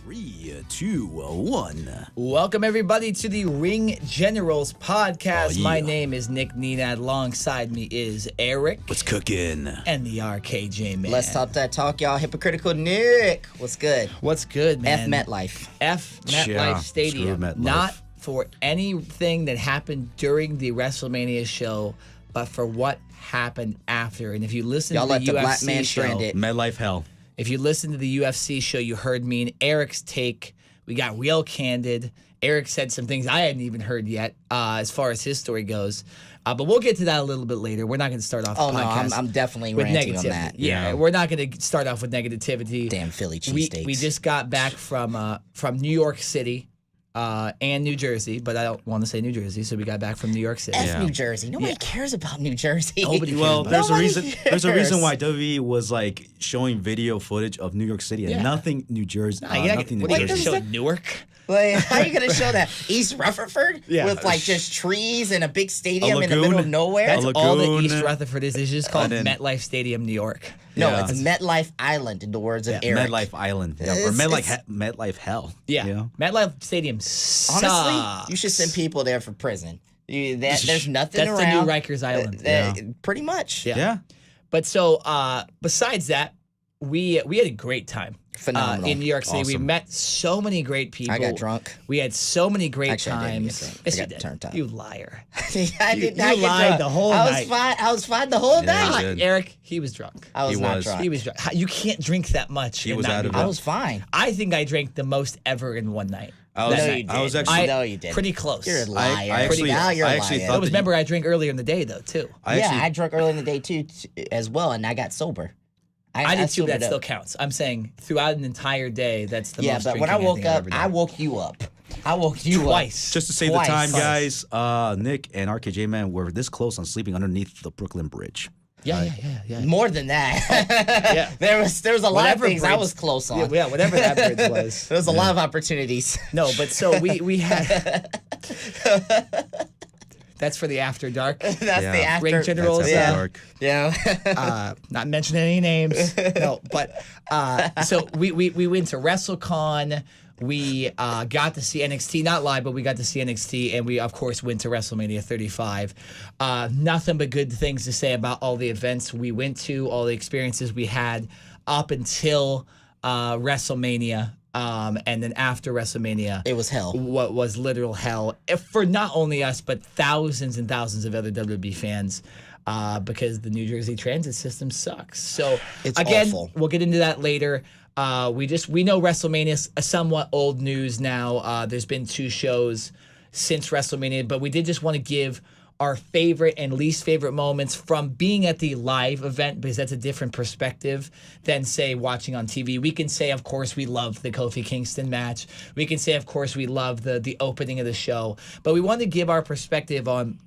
3, 2, 1. Welcome, everybody, to the Ring Generals podcast. Oh, yeah. My name is Nick Nenad. Alongside me is Eric. What's cooking? And the RKJ man. Let's talk that talk, y'all. Hypocritical Nick. What's good? What's good, man? MetLife. MetLife Yeah, Stadium. screw MetLife. Not for anything that happened during the WrestleMania show, but for what happened after. And if you listen Y'all to let the the UFC black man show, strand it. MetLife hell. if you listen to the UFC show, you heard me and Eric's take. We got real candid. Eric said some things I hadn't even heard yet as far as his story goes. But we'll get to that a little bit later. We're not going to start off Oh, the no, podcast I'm definitely with ranting negativity. on that. Yeah, we're not going to start off with negativity. Damn Philly We cheesesteaks. just got back from New York City and New Jersey, but I don't want to say New Jersey, so we got back from New York City. F New Jersey. Nobody cares about New Jersey. Nobody cares Well, about there's a Nobody reason. There's a reason cares. why WWE was like showing video footage of New York City and Yeah. nothing New Jersey. Nothing New What are you Jersey. going to show, Newark? Like, how are you going to show that? East Rutherford? Yeah. With like just trees and a big stadium A in the middle of lagoon. nowhere? That's A all that lagoon. East Rutherford is. It's just called And then- MetLife Stadium, New York. No, Yeah. it's MetLife Island in the words of Yeah, Eric. MetLife Island, yeah, or It's- MetLife hell. Yeah. You know? MetLife Stadium sucks. Honestly, you should send people there for prison. There's nothing That's around. the new Rikers Island. Pretty much. Yeah. But so, besides that, we had a great time. Phenomenal. In New York City. We Awesome. met so many great people. I got drunk. We had so many great Actually, I didn't get times. drunk. I Yes, you got did. turned up. You liar. I did not you get lied drunk. the whole I was night. fine. I was fine the whole Yeah, night. you did. Eric, he was drunk. I was He not was. drunk. He was drunk. You can't drink that much. He and was not out be of I it. drunk. was fine. I think I drank the most ever in one night. I was, No, That you night. I was didn't. actually, No, you didn't. Pretty close. You're a liar. actually- Now you're I actually lying. thought That was, remember, I drank earlier in the day, though, too. I drank early in the day too, as well, and I got sober. I did too, but that sobered still up. counts. I'm saying throughout an entire day, that's the Yeah, most but when I drinking woke think I've up, ever done. I woke you up. I woke you Twice. Just to save Twice. the time, guys, Nick and RKJ Man were this close on sleeping underneath the Brooklyn Bridge. Yeah. up. More than that. Yeah. there was a lot Whatever of things I bridge- was close on. Yeah, whatever that bridge was. There was a lot of opportunities. No, but so we had. That's for the after dark. That's Yeah. the after. Ring Generals. That's after Yeah. dark. Yeah. Not mentioning any names. No, but so we went to WrestleCon. We got to see NXT, not live, but we got to see NXT, and we of course went to WrestleMania 35. Nothing but good things to say about all the events we went to, all the experiences we had up until WrestleMania. And then after WrestleMania, It was hell. what was literal hell for not only us but thousands and thousands of other WWE fans, because the New Jersey transit system sucks. So It's again, awful. we'll get into that later. We know WrestleMania's a somewhat old news now. There's been 2 shows since WrestleMania, but we did just want to give our favorite and least favorite moments from being at the live event, because that's a different perspective than, say, watching on TV. We can say, of course, we love the Kofi Kingston match. We can say, of course, we love the opening of the show. But we want to give our perspective on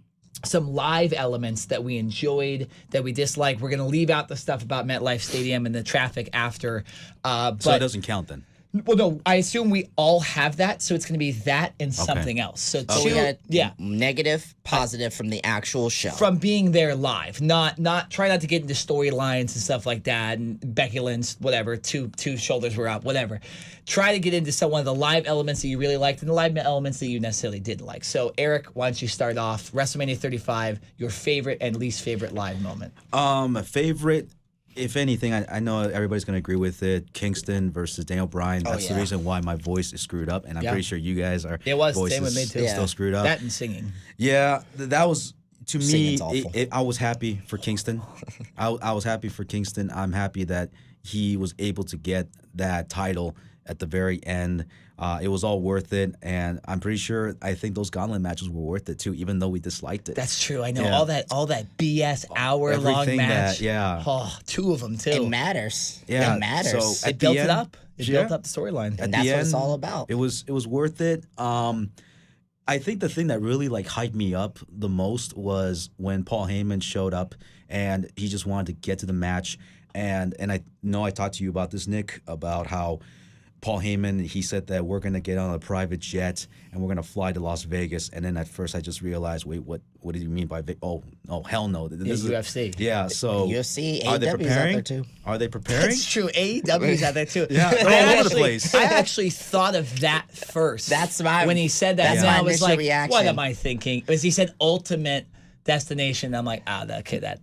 some live elements that we enjoyed, that we disliked. We're going to leave out the stuff about MetLife Stadium and the traffic after. So But it doesn't count then. well, no, I assume we all have that, so it's going to be that and something else. So So we got yeah, negative, positive from the actual show. from being there live, not try not to get into storylines and stuff like that. And Becky Lynch, whatever, two shoulders were up, whatever. Try to get into one of the live elements that you really liked and the live elements that you necessarily didn't like. So Eric, why don't you start off WrestleMania 35, your favorite and least favorite live moment? Favorite, if anything, I know everybody's going to agree with it. Kingston versus Daniel Bryan. That's the yeah. reason why my voice is screwed up, and I'm Yeah. pretty sure you guys are. It was, voices same with me too. Still Yeah. screwed up. That and singing. Yeah, that was to me. Singing's awful. I was happy for Kingston. I was happy for Kingston. I'm happy that he was able to get that title at the very end. It was all worth it, and I'm pretty sure. I think those gauntlet matches were worth it too, even though we disliked it. That's true. I know Yeah. all that BS hour-long Everything match. yeah. Oh, 2 of them too. It matters. Yeah, It matters. so It at built the it end, up. It yeah. built up the storyline. At that's the what it's end, all about. It was worth it. I think the thing that really like hyped me up the most was when Paul Heyman showed up and he just wanted to get to the match. And I know I talked to you about this, Nick, about how Paul Heyman, he said that we're going to get on a private jet and we're going to fly to Las Vegas. And then at first I just realized, wait, what did you mean by Oh, hell no. This is UFC. Yeah, so UFC, are they AEW is out preparing? there too. Are they preparing? It's true. AEW's out there too. Yeah, they're all over the place. I actually thought of that first. When he said that. that's And my I was initial like, reaction. what am I thinking? Because he said ultimate destination. I'm like, that.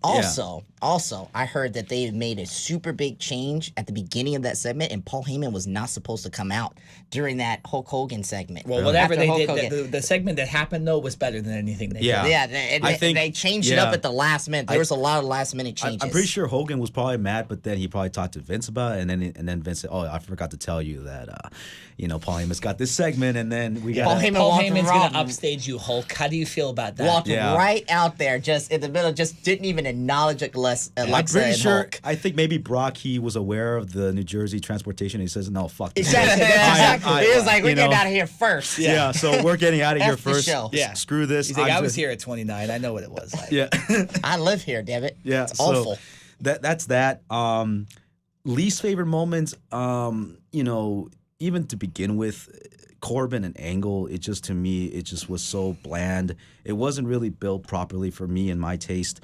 Also, I heard that they made a super big change at the beginning of that segment, and Paul Heyman was not supposed to come out during that Hulk Hogan segment. Well, whatever After they Hulk did, Hogan. the segment that happened though was better than anything they Yeah. did. Yeah, I think- they changed it up yeah. at the last minute. There was a lot of last minute changes. I'm pretty sure Hogan was probably mad, but then he probably talked to Vince about it, and then Vince said, "Oh, I forgot to tell you that, Paul Heyman's got this segment, and then we got Paul Heyman Paul walked Heyman's around- going to upstage you, Hulk. How do you feel about that? walked Yeah. right out there, just in the middle, just didn't even acknowledge Alexa I'm pretty and sure. Hulk. I think maybe Brock, he was aware of the New Jersey transportation. He says, "No, fuck this." Exactly. I- He was like, "We're you getting know, out of here first." Yeah, so we're getting out of here F the first. show. Yeah. Screw this. He's like, I'm I was just- here at 29. I know what it was like. Yeah. I live here, damn it. Yeah, It's so awful. That's that. Least favorite moments, even to begin with, Corbin and Angle, it just, to me, it just was so bland. It wasn't really built properly for me and my taste.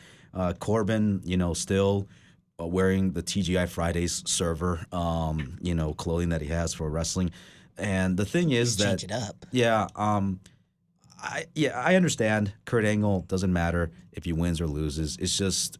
Corbin, still wearing the TGI Fridays server, clothing that he has for wrestling. And the thing is that Change it up. yeah, I understand. Kurt Angle, doesn't matter if he wins or loses. It's just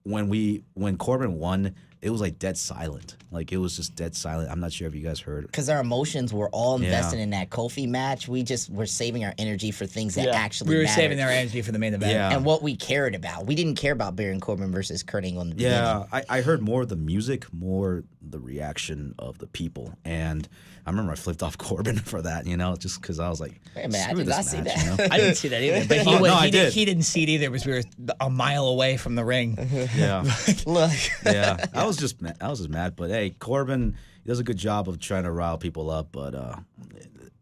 when Corbin won, it was like dead silent. Like it was just dead silent. I'm not sure if you guys heard. Because our emotions were all invested in that Kofi match. We just were saving our energy for things that actually We were mattered. saving our energy for the main event. Yeah. And what we cared about. We didn't care about Baron Corbin versus Kurt Angle in the beginning. Yeah, I heard more of the music, more the reaction of the people, and I remember I flipped off Corbin for that, just because I was like, Wait a minute, I screw did this not see match, that. I didn't see that either. But Oh, no, I did. he didn't see it either because we were a mile away from the ring. Yeah, Look. yeah. I was just mad, but hey, Corbin, he does a good job of trying to rile people up, but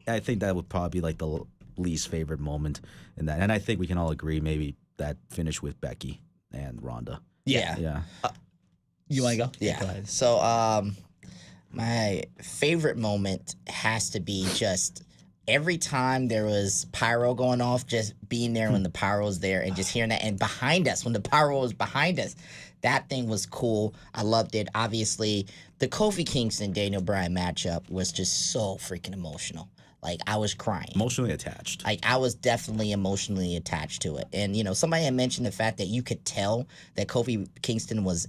I think that would probably be like the least favorite moment in that, and I think we can all agree maybe that finish with Becky and Ronda. Yeah. Yeah. You want to go? Yeah. Go ahead. So, my favorite moment has to be just every time there was pyro going off, just being there when the pyro was there and just hearing that. And behind us, when the pyro was behind us, that thing was cool. I loved it. Obviously, the Kofi Kingston Daniel Bryan matchup was just so freaking emotional. Like, I was crying. Emotionally attached. Like, I was definitely emotionally attached to it. And, somebody had mentioned the fact that you could tell that Kofi Kingston was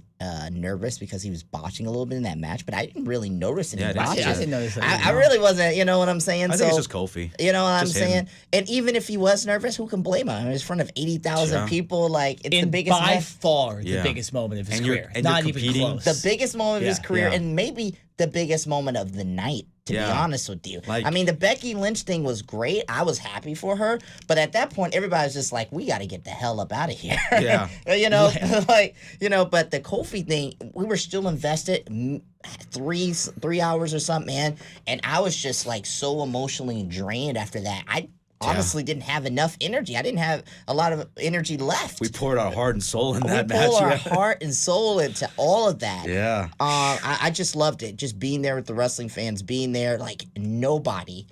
nervous because he was botching a little bit in that match, but I didn't really notice any Yeah, I didn't see botches. that. I didn't notice that. I really wasn't, you know what I'm saying? I think it's just Kofi. You know what I'm Just him. saying? And even if he was nervous, who can blame him? I mean, it's in front of 80,000 Yeah. people. Like, it's the And biggest by match. far the Yeah. biggest moment of his And you're- career. and you're Not even competing. close. The biggest moment of his Yeah. career, Yeah. and maybe the biggest moment of the night, to be Yeah. honest with you. Like- I mean, the Becky Lynch thing was great. I was happy for her. But at that point, everybody was just like, we got to get the hell up out of here. Yeah. But the Kofi thing, we were still invested 3 hours or something, man. And I was just like so emotionally drained after that. I honestly didn't have enough energy. I didn't have a lot of energy left. We poured our heart and soul in We that match. pulled our yeah. heart and soul into all of that. Yeah. I just loved it. Just being there with the wrestling fans, being there, like nobody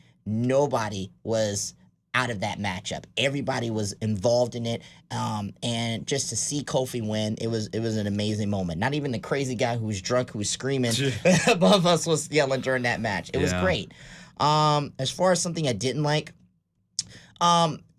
was out of that matchup. Everybody was involved in it. And just to see Kofi win, it was an amazing moment. Not even the crazy guy who was drunk, who was screaming above us was yelling during that match. It was Yeah. great. As far as something I didn't like,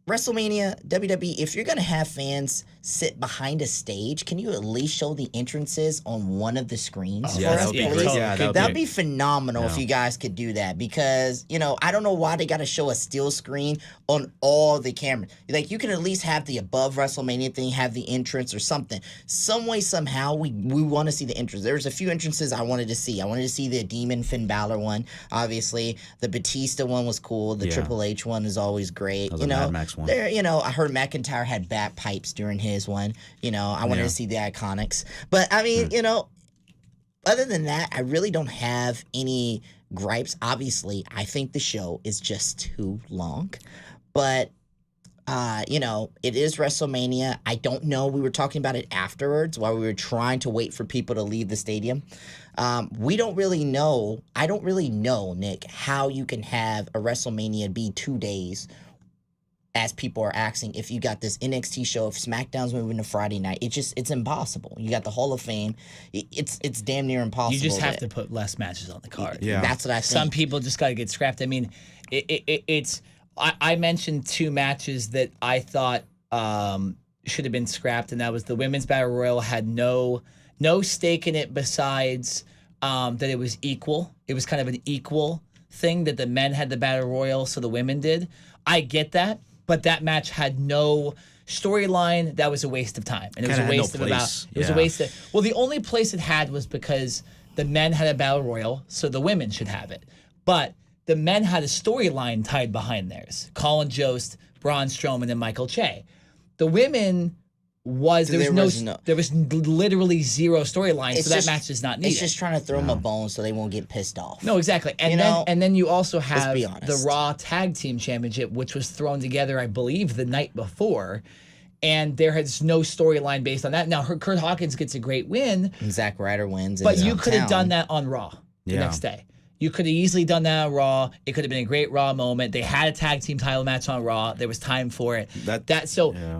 WrestleMania, WWE, if you're going to have fans sit behind a stage, can you at least show the entrances on one of the screens? Yeah, for that us, would be please? great. Yeah, that would That'd be. be phenomenal if Yeah. you guys could do that because, I don't know why they got to show a steel screen on all the cameras. Like, you can at least have the above WrestleMania thing, have the entrance or something. Some way, somehow, we want to see the entrance. There's a few entrances I wanted to see. I wanted to see the Demon Finn Balor one, obviously. The Batista one was cool. The Yeah. Triple H one is always great. That was a Mad Max one. There, I heard McIntyre had bagpipes during his one. I wanted Yeah. to see the Iconics. But, I mean, other than that, I really don't have any gripes. Obviously, I think the show is just too long. But It is WrestleMania. I don't know. We were talking about it afterwards while we were trying to wait for people to leave the stadium. We don't really know. I don't really know, Nick, how you can have a WrestleMania be 2 days, as people are asking, if you got this NXT show, if SmackDown's moving to Friday night. It's impossible. You got the Hall of Fame. It's damn near impossible. You just have to put less matches on the card. Yeah. That's what I think. Some people just got to get scrapped. I mean, I mentioned 2 matches that I thought should have been scrapped, and that was the Women's Battle Royal had no stake in it besides that it was equal. It was kind of an equal thing that the men had the Battle Royal, so the women did. I get that, but that match had no storyline. That was a waste of time, and it was a waste of It was a waste of. Well, the only place it had was because the men had a Battle Royal, so the women should have it, but the men had a storyline tied behind theirs. Colin Jost, Braun Strowman, and Michael Che. The women there was literally zero storyline, so that match is not needed. It's just trying to throw them a bone so they won't get pissed off. No, exactly. And then you also have be the honest. Raw Tag Team Championship, which was thrown together, I believe, the night before. And there has no storyline based on that. Now, Kurt Hawkins gets a great win. And Zack Ryder wins. But you could have done that on Raw the next day. You could have easily done that on Raw. It could have been a great Raw moment. They had a tag team title match on Raw. There was time for it.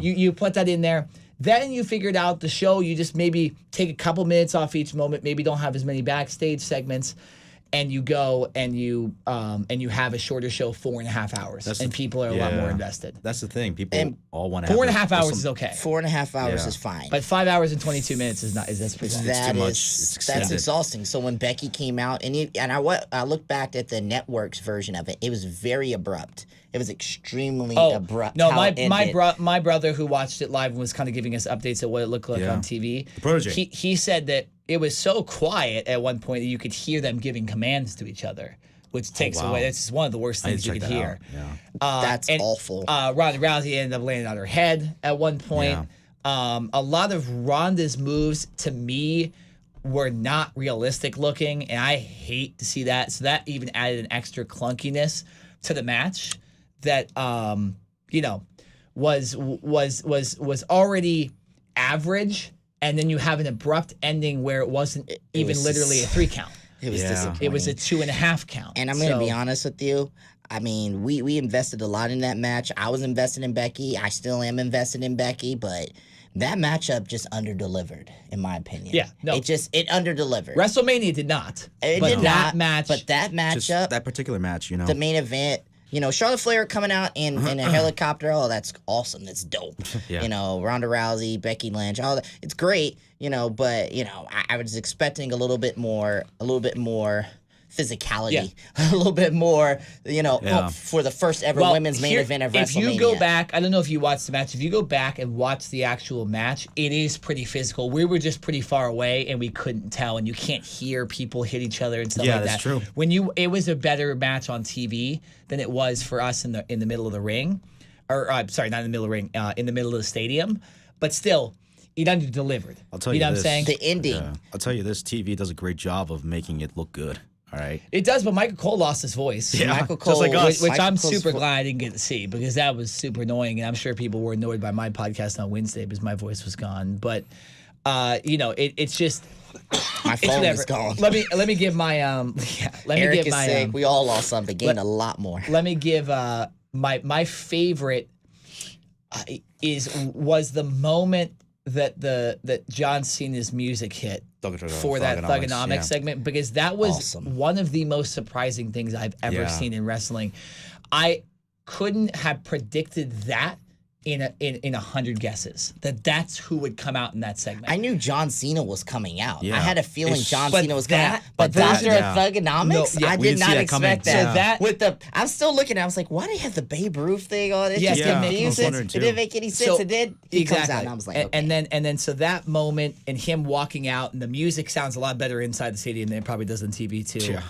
You put that in there. Then you figured out the show. You just maybe take a couple minutes off each moment. Maybe don't have as many backstage segments, and you go and you have a shorter show, 4.5 hours, and people are a lot more invested. That's the thing. People all want to. 4.5 hours is okay. 4.5 hours is fine. But 5 hours and 22 minutes is not. That's pretty long. It's too much. It's extended. That's exhausting. So when Becky came out, I looked back at the network's version of it. It was very abrupt. It was extremely abrupt. No, my brother who watched it live and was kind of giving us updates of what it looked like on TV. The protege. He said that it was so quiet at one point that you could hear them giving commands to each other, which takes away. That's one of the worst things you could hear. That's awful. Ronda Rousey ended up landing on her head at one point. A lot of Ronda's moves to me were not realistic looking, and I hate to see that. So that even added an extra clunkiness to the match that was already average, and then you have an abrupt ending where it wasn't literally a 3 count. It was disappointing. It was a 2.5 count. And I'm going to be honest with you. I mean, we invested a lot in that match. I was invested in Becky. I still am invested in Becky, but that matchup just underdelivered, in my opinion. Yeah, no. It underdelivered. WrestleMania did not. But that matchup, just that particular match, the main event. Charlotte Flair coming out in a helicopter. Oh, that's awesome. That's dope. Ronda Rousey, Becky Lynch, all that. It's great. But I was expecting a little bit more physicality, a little bit more, for the first ever women's main event of WrestleMania. If you go back, I don't know if you watched the match. If you go back and watch the actual match, it is pretty physical. We were just pretty far away and we couldn't tell, and you can't hear people hit each other and stuff like that. Yeah, that's true. It was a better match on TV than it was for us in the middle of the ring, or sorry, not in the middle of the ring, in the middle of the stadium. But still, it under-delivered. I'll tell you know this. what I'm saying? The ending. I'll tell you this. TV does a great job of making it look good. All right. It does, but Michael Cole lost his voice. Yeah, Michael Cole, just like us. Which I'm super glad I didn't get to see, because that was super annoying, and I'm sure people were annoyed by my podcast on Wednesday because my voice was gone. But it's just my phone is gone. Let me give my Eric is sick. We all lost something. Gained a lot more. Let me give my favorite was the moment that John Cena's music hit for that Thugonomics segment, because that was awesome. One of the most surprising things I've ever seen in wrestling. I couldn't have predicted that in 100 guesses that's who would come out in that segment. I knew John Cena was coming out. Yeah. I had a feeling John Cena was coming out. But after Thugonomics, I did not expect that. So I'm still looking at it, I was like, why do they have the Babe Ruth thing on it? Yes, It didn't make any sense. It did. He comes out and I was like, okay. And then so that moment and him walking out, and the music sounds a lot better inside the stadium than it probably does on TV too. Yeah.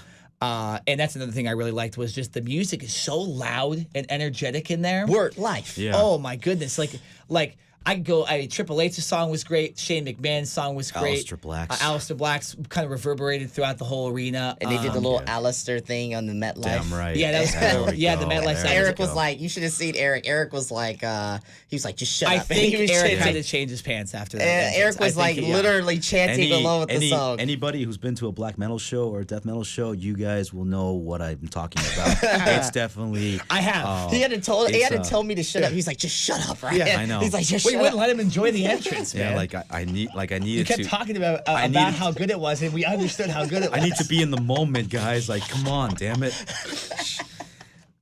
And that's another thing I really liked, was just the music is so loud and energetic in there. Word life. Yeah. Oh my goodness! Like Triple H's song was great. Shane McMahon's song was great. Aleister Black's kind of reverberated throughout the whole arena. And they did the little Aleister thing on the MetLife. Damn right. Yeah, that was cool. Yeah, the MetLife. Eric was like, you should have seen Eric. Eric was like, he was like, just shut up. I think Eric had to change his pants after that. Eric was like literally chanting along with the song. Anybody who's been to a black metal show or a death metal show, you guys will know what I'm talking about. It's definitely. I have. He had to tell me to shut up. He's like, just shut up, right? Yeah, I know. He's like, just we shut wouldn't up. let him enjoy the entrance, man. Yeah, I needed You kept to. talking about how good it was, and we understood how good it was. I need to be in the moment, guys. Like, come on, damn it.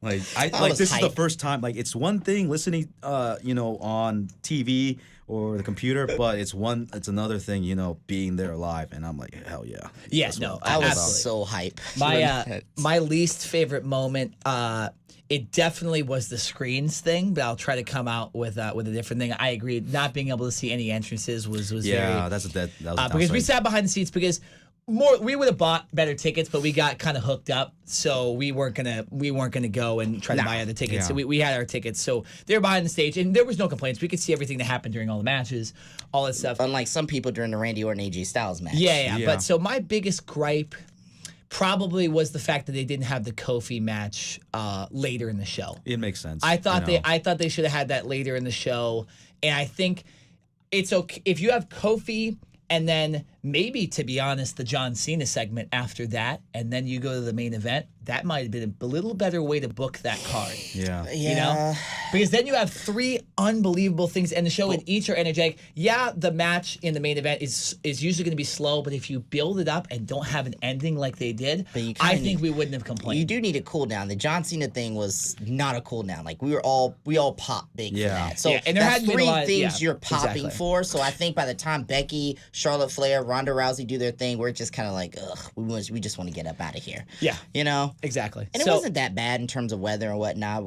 This is the first time. Like, it's one thing listening, on TV or the computer, but it's another thing, being there live. And I'm like, hell yeah. Yes, no, I was absolutely. so hype. My least favorite moment, it definitely was the screens thing, but I'll try to come out with a different thing. I agree, not being able to see any entrances was very. That was because we sat behind the seats because we would have bought better tickets, but we got kind of hooked up, so we weren't gonna go and try to buy other tickets. Yeah. So we had our tickets, so they were behind the stage, and there was no complaints. We could see everything that happened during all the matches, all that stuff. Unlike some people during the Randy Orton AJ Styles match. Yeah. But so my biggest gripe probably was the fact that they didn't have the Kofi match later in the show. It makes sense. I thought they should have had that later in the show, and I think it's okay if you have Kofi and then maybe, to be honest, the John Cena segment after that, and then you go to the main event. That might have been a little better way to book that card. Yeah. You know? Because then you have 3 unbelievable things, and the show and each are energetic. Yeah, the match in the main event is usually going to be slow, but if you build it up and don't have an ending like they did, I think we wouldn't have complained. You do need a cool down. The John Cena thing was not a cool down. Like we all popped big for that. So and there that's had 3 things you're popping for. So I think by the time Becky, Charlotte Flair, Ronda Rousey do their thing, we're just kind of like, ugh, we just want to get up out of here. Yeah. You know? Exactly. And it wasn't that bad in terms of weather and whatnot.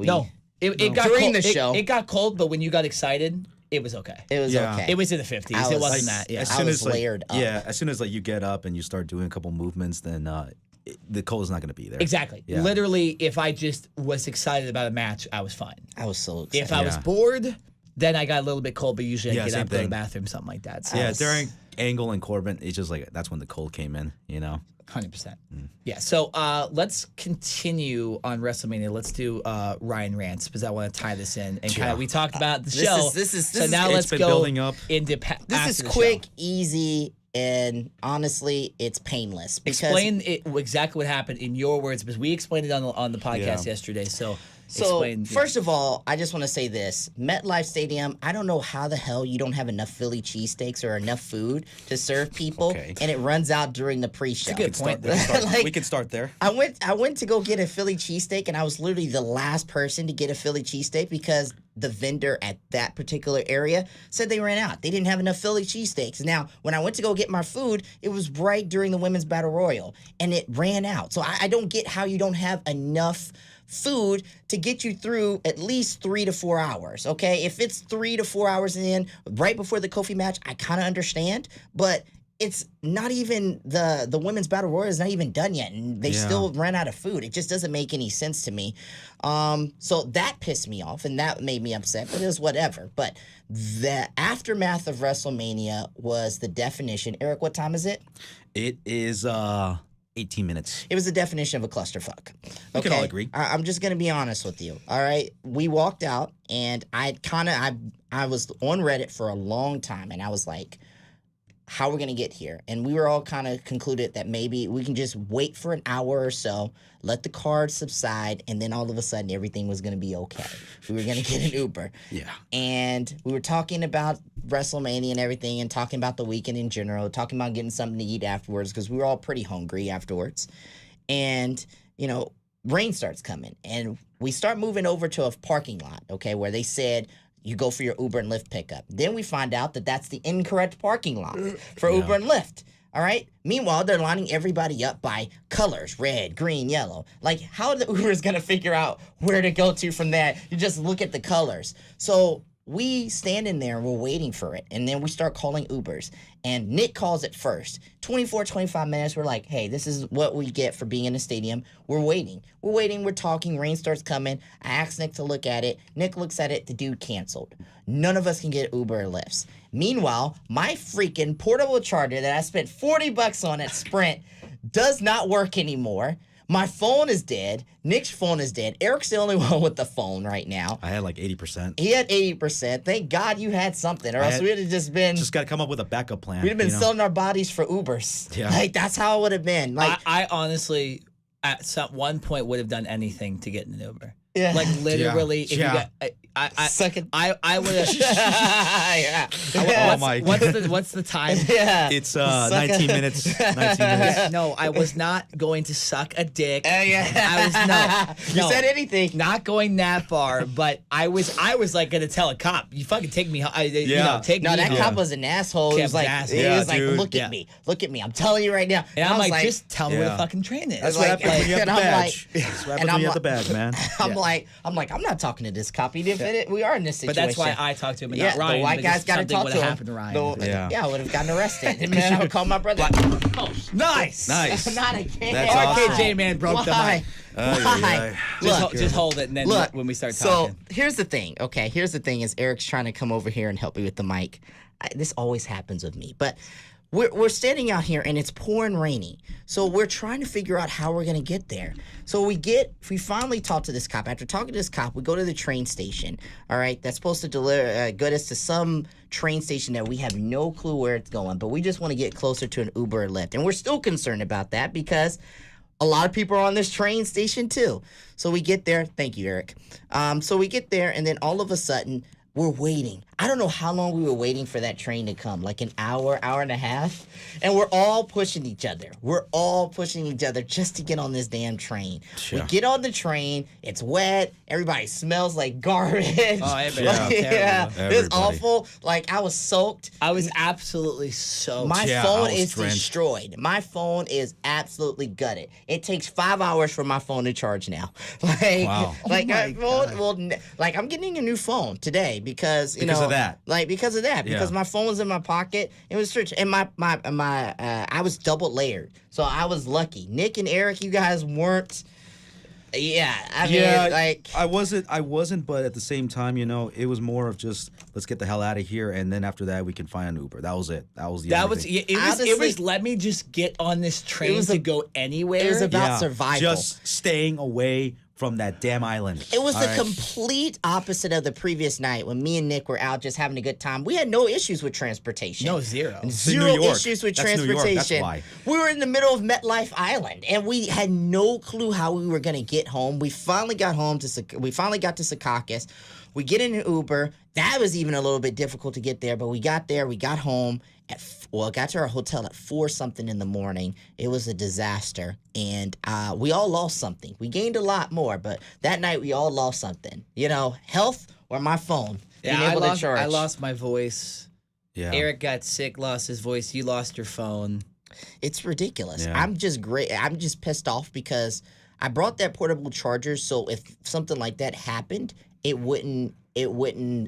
It got during cold. the show. It got cold, but when you got excited, it was okay. It was okay. It was in the 50s. It wasn't that. Yeah. I was layered up. Yeah, as soon as you get up and you start doing a couple movements, then the cold is not going to be there. Exactly. Yeah. Literally, if I just was excited about a match, I was fine. I was so excited. If I was bored, then I got a little bit cold, but usually I get up, go to the thing. bathroom, something like that. So during Angle and Corbin, it's just like that's when the cold came in, 100%. Yeah, so let's continue on WrestleMania. Let's do Ryan Rants, because I want to tie this in. And kind of, we talked about the show. So now let's go building up. into This is quick, easy, and honestly, it's painless. Explain exactly what happened in your words, because we explained it on the podcast yesterday. So first of all, I just want to say this. MetLife Stadium, I don't know how the hell you don't have enough Philly cheesesteaks or enough food to serve people, and it runs out during the pre-show. That's a good point. We can start there. I went to go get a Philly cheesesteak, and I was literally the last person to get a Philly cheesesteak because the vendor at that particular area said they ran out. They didn't have enough Philly cheesesteaks. Now, when I went to go get my food, it was right during the Women's Battle Royal, and it ran out. So I don't get how you don't have enough food to get you through at least 3 to 4 hours, okay? If it's 3 to 4 hours in, right before the Kofi match, I kind of understand, but it's not even, the Women's Battle Royal is not even done yet, and they still ran out of food. It just doesn't make any sense to me. So that pissed me off, and that made me upset, but it was whatever. But the aftermath of WrestleMania was the definition. Eric, what time is it? It is 18 minutes. It was the definition of a clusterfuck. We can all agree. I'm just going to be honest with you. All right. We walked out, and I was on Reddit for a long time, and I was like, how are we going to get here? And we were all kind of concluded that maybe we can just wait for an hour or so, let the card subside, and then all of a sudden everything was going to be okay. We were going to get an Uber. Yeah. And we were talking about WrestleMania and everything, and talking about the weekend in general, talking about getting something to eat afterwards, because we were all pretty hungry afterwards. And, rain starts coming, and we start moving over to a parking lot, okay, where they said, you go for your Uber and Lyft pickup. Then we find out that that's the incorrect parking lot for Uber and Lyft. All right? Meanwhile, they're lining everybody up by colors, red, green, yellow. Like, how the Uber is going to figure out where to go to from that? You just look at the colors. So we stand in there and we're waiting for it. And then we start calling Ubers. And Nick calls it first. 24, 25 minutes. We're like, hey, this is what we get for being in the stadium. We're waiting. We're talking. Rain starts coming. I ask Nick to look at it. Nick looks at it. The dude canceled. None of us can get Uber or Lyfts. Meanwhile, my freaking portable charger that I spent $40 on at Sprint does not work anymore. My phone is dead. Nick's phone is dead. Eric's the only one with the phone right now. I had like 80%. He had 80%. Thank God you had something, or else we would have just been... Just got to come up with a backup plan. We'd have been selling our bodies for Ubers. Yeah. Like, that's how it would have been. Like, I honestly, at one point, would have done anything to get in an Uber. Yeah. Like, literally, if you got... I would have... yeah. What's the time? Yeah. It's 19 minutes. 19 minutes. No, I was not going to suck a dick. Yeah. I was You said anything. not going that far, but I was like gonna tell a cop, you fucking take me home. Take me that home. cop was an asshole. He was like, dude. look at me. Look at me. I'm telling you right now. And I I'm was like, just tell me where the fucking train is. That's what happens when you have the badge. Like, That's what happens when you have the badge, man. I'm like, I'm not talking to this cop. He didn't fit it. We are in this But situation. that's why I talked to him and not Ryan. The white guy's got to talk to him. Happened to Ryan. I would have gotten arrested. And then I would call my brother. Nice. Not again. That's awesome. RKJ man broke the mic. Why? Just hold it, and then when we start talking. So here's the thing. Okay, here's the thing: is Eric's trying to come over here and help me with the mic. This always happens with me, but. We're standing out here and it's pouring rainy. So we're trying to figure out how we're going to get there. So we finally talk to this cop. After talking to this cop, we go to the train station. All right. That's supposed to get us to some train station that we have no clue where it's going. But we just want to get closer to an Uber or Lyft. And we're still concerned about that because a lot of people are on this train station too. So we get there. Thank you, Eric. So we get there and then all of a sudden we're waiting. I don't know how long we were waiting for that train to come, like an hour, hour and a half. And we're all pushing each other. We're all pushing each other just to get on this damn train. Sure. We get on the train. It's wet. Everybody smells like garbage. Oh, everybody. Yeah. It's awful. Like, I was soaked. I was absolutely soaked. My phone is destroyed. My phone is absolutely gutted. It takes 5 hours for my phone to charge now. Like, wow. Like, I'm getting a new phone today because, because of that. Like, because of that. Because my phone was in my pocket. It was strict. And I was double layered. So I was lucky. Nick and Eric, you guys weren't. Yeah, I mean, like I wasn't, but at the same time, it was more of just let's get the hell out of here, and then after that we can find an Uber. That was it. It was let me just get on this train to go anywhere. It was about survival. Just staying away from that damn island. It was the complete opposite of the previous night when me and Nick were out just having a good time. We had no issues with transportation. No, zero. Zero issues with transportation. That's why. We were in the middle of MetLife Island, and we had no clue how we were going to get home. We finally got home we finally got to Secaucus. We get in an Uber. That was even a little bit difficult to get there, but we got there. We got home. Got to our hotel at 4-something in the morning. It was a disaster, and we all lost something. We gained a lot more, but that night we all lost something. Health or my phone. Yeah, I lost my voice. Yeah. Eric got sick, lost his voice. You lost your phone. It's ridiculous. Yeah. I'm just pissed off because I brought that portable charger, so if something like that happened, it wouldn't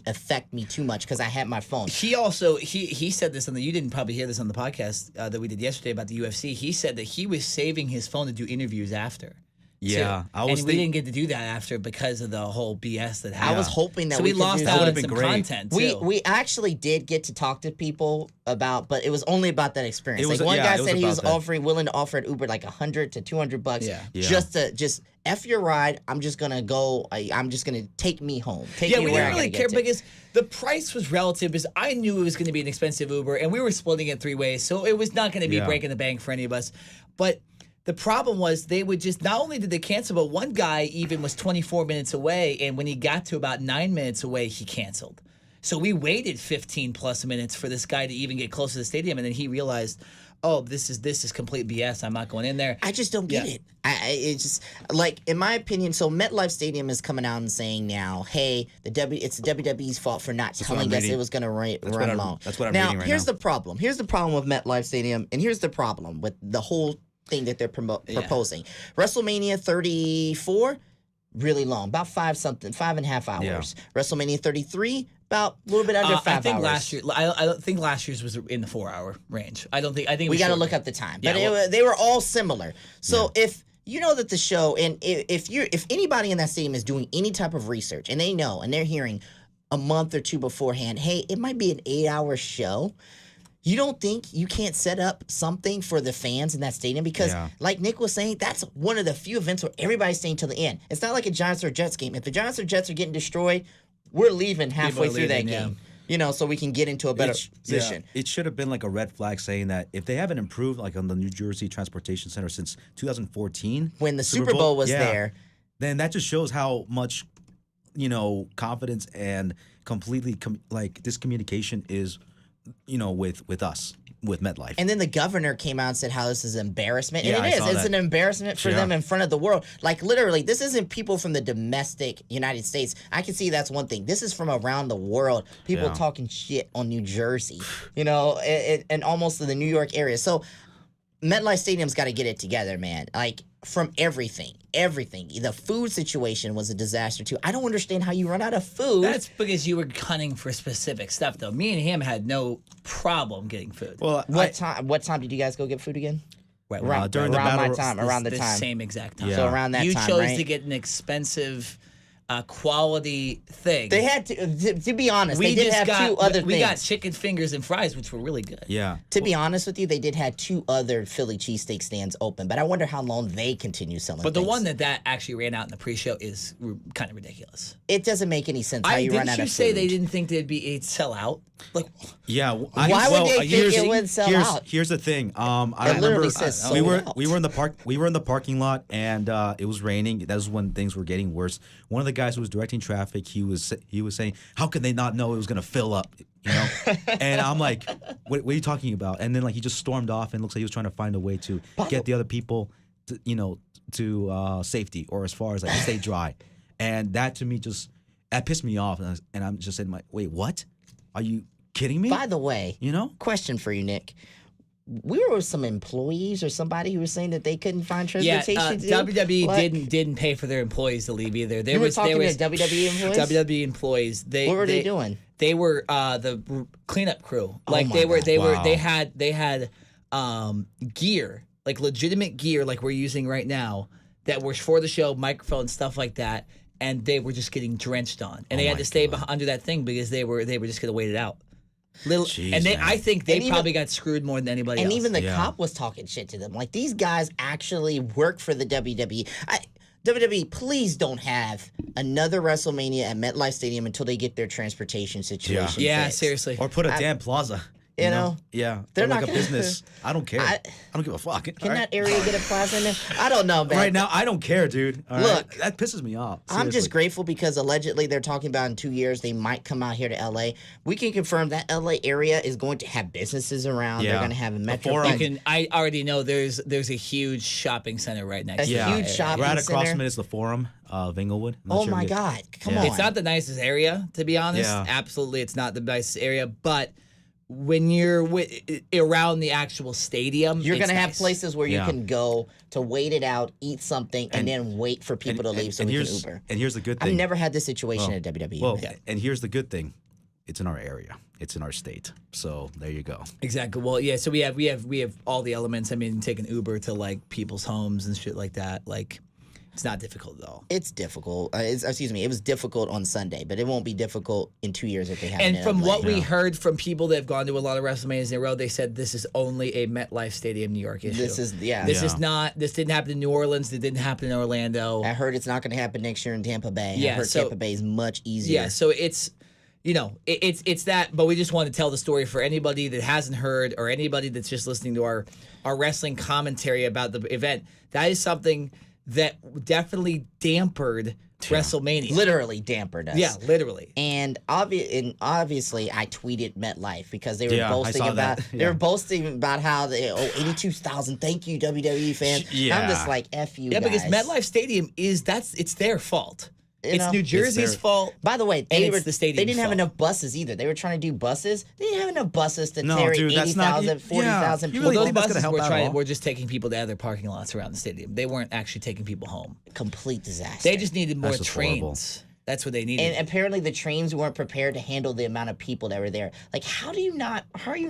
affect me too much because I had my phone. He also he said this you didn't probably hear this on the podcast that we did yesterday about the UFC. He said that he was saving his phone to do interviews after. Yeah, we didn't get to do that after because of the whole BS that happened. I was hoping that so we lost that. out That on would've some been great. content too. We actually did get to talk to people but it was only about that experience. One guy guy said he was about willing to offer an Uber like $100 to $200 Yeah. just to F your ride. I'm just gonna go. I'm just gonna take me home. We didn't really care because the price was relative. Because I knew it was going to be an expensive Uber, and we were splitting it 3 ways, so it was not going to be breaking the bank for any of us. But the problem was they would just not only did they cancel, but one guy even was 24 minutes away, and when he got to about 9 minutes away, he canceled. So we waited 15 plus minutes for this guy to even get close to the stadium, and then he realized, oh, this is complete BS. I'm not going in there. I just don't get it. It's just like, in my opinion. So MetLife Stadium is coming out and saying now, hey, it's the WWE's fault for not telling us it was going to run long. That's what I'm reading right now. Here's the problem. Here's the problem with MetLife Stadium, and here's the problem with the whole thing that they're proposing. WrestleMania 34. really long, about 5.5 hours. WrestleMania 33, about a little bit under 5 I think hours. last year, I don't think last year's was in the 4-hour range. I think We got to look up the time, but Yeah, they were all similar. So if you know that the show, and if anybody in that stadium is doing any type of research, and they know, and they're hearing a month or two beforehand, hey, it might be an 8-hour show. You don't think you can't set up something for the fans in that stadium? Because, like Nick was saying, that's one of the few events where everybody's staying till the end. It's not like a Giants or Jets game. If the Giants or Jets are getting destroyed, we're leaving halfway through that game. You know, so we can get into a better position. It should have been like a red flag saying that if they haven't improved, like on the New Jersey Transportation Center since 2014, when the Super Bowl was there, then that just shows how much, confidence and completely discommunication is, with us, with MetLife. And then the governor came out and said how this is an embarrassment. And Yeah, it is. It's an embarrassment for them in front of the world. Like, literally, this isn't people from the domestic United States. I can see that's one thing. This is from around the world. People talking shit on New Jersey, and almost in the New York area. So MetLife Stadium's got to get it together, man. Like, from everything. The food situation was a disaster, too. I don't understand how you run out of food. That's because you were gunning for specific stuff, though. Me and him had no problem getting food. Well, What time did you guys go get food again? Around during the around battle, my time. Around the time. Same exact time. Yeah. So around that you time, chose right? to get an expensive, quality thing. They had to be honest, they did just have got, two other we things. got chicken fingers and fries, which were really good. Yeah. To be honest with you, they did have two other Philly cheesesteak stands open, but I wonder how long they continue selling. But the things. one that actually ran out in the pre-show is kind of ridiculous. It doesn't make any sense how you run out Didn't you of say food. they didn't think it'd sell out? Like, Yeah. Why would they think it would sell out? Here's the thing. I It remember literally says we were sold out. we were in the park. We were in the parking lot, and it was raining. That was when things were getting worse. One of the guys who was directing traffic, he was saying, "How could they not know it was going to fill up?" And I'm like, what are you talking about? And then he just stormed off, and looks like he was trying to find a way to get the other people, to safety, or as far as stay dry. And that to me that pissed me off, and I'm just saying, wait, what? Are you kidding me? By the way, question for you, Nick. We were with some employees or somebody who was saying that they couldn't find transportation. WWE didn't pay for their employees to leave either. You were talking to WWE employees? WWE employees. What were they doing? They were the cleanup crew. my God. They had gear, like legitimate gear, like we're using right now, that was for the show, microphones, stuff like that, and they were just getting drenched on, and they had to stay under that thing because they were just gonna wait it out. I think they probably got screwed more than anybody else. And even the cop was talking shit to them. Like, these guys actually work for the WWE. WWE, please don't have another WrestleMania at MetLife Stadium until they get their transportation situation fixed. Seriously. Or put a damn plaza. You know? Yeah. They're Or not a gonna- business. I don't care. I don't give a fuck. Can that area get a plaza in there? I don't know, man. Right now, I don't care, dude. All Look, right? That pisses me off. I'm just Seriously. grateful because allegedly they're talking about in 2 years they might come out here to LA. We can confirm that LA area is going to have businesses around. They're going to have a metro. Forum. I already know there's a huge shopping center right next to it. huge shopping Right across center. from it is the Forum of Inglewood. I'm not Oh sure my if you- God! Come on. It's not the nicest area, to be honest. Yeah. Absolutely, it's not the nicest area. But when you're around the actual stadium, You're going gonna have places where you Yeah. can go to wait it out, eat something, and then wait for people to leave so we can here's, Uber. And here's the good thing. I've never had this situation at WWE. Well, and here's the good thing. It's in our area. It's in our state. So there you go. Exactly. Well, yeah. So we have all the elements. I mean, taking Uber to people's homes and shit like that. It's not difficult at all. It's difficult. It was difficult on Sunday, but it won't be difficult in 2 years if they have. And it from in what LA. we heard from people that have gone to a lot of WrestleManias in a row, they said this is only a MetLife Stadium, New York issue. This is This didn't happen in New Orleans. It didn't happen in Orlando. I heard it's not going to happen next year in Tampa Bay. Yeah, I heard so- Tampa Bay is much easier. Yeah, so it's it's that, but we just want to tell the story for anybody that hasn't heard or anybody that's just listening to our wrestling commentary about the event. That is something that definitely dampered WrestleMania. Literally dampered us. Yeah, literally. And obviously, I tweeted MetLife because they were Yeah, I boasting saw about that. they Yeah. were boasting about how 82,000. Thank you, WWE fans. Yeah. I'm just like, F you. Yeah, because guys. MetLife Stadium it's their fault. It's New Jersey's fault. By the way, and it's the stadium's they didn't have fault. enough buses either. They were trying to do buses. They didn't have enough buses to No, carry dude, that's not- 80,000, 40,000 yeah. people. You really Those think that's gonna buses help were out at all? we're just taking people to other parking lots around the stadium. They weren't actually taking people home. Complete disaster. They just needed more That's just horrible. trains. That's what they needed. And apparently the trains weren't prepared to handle the amount of people that were there. Like, how are you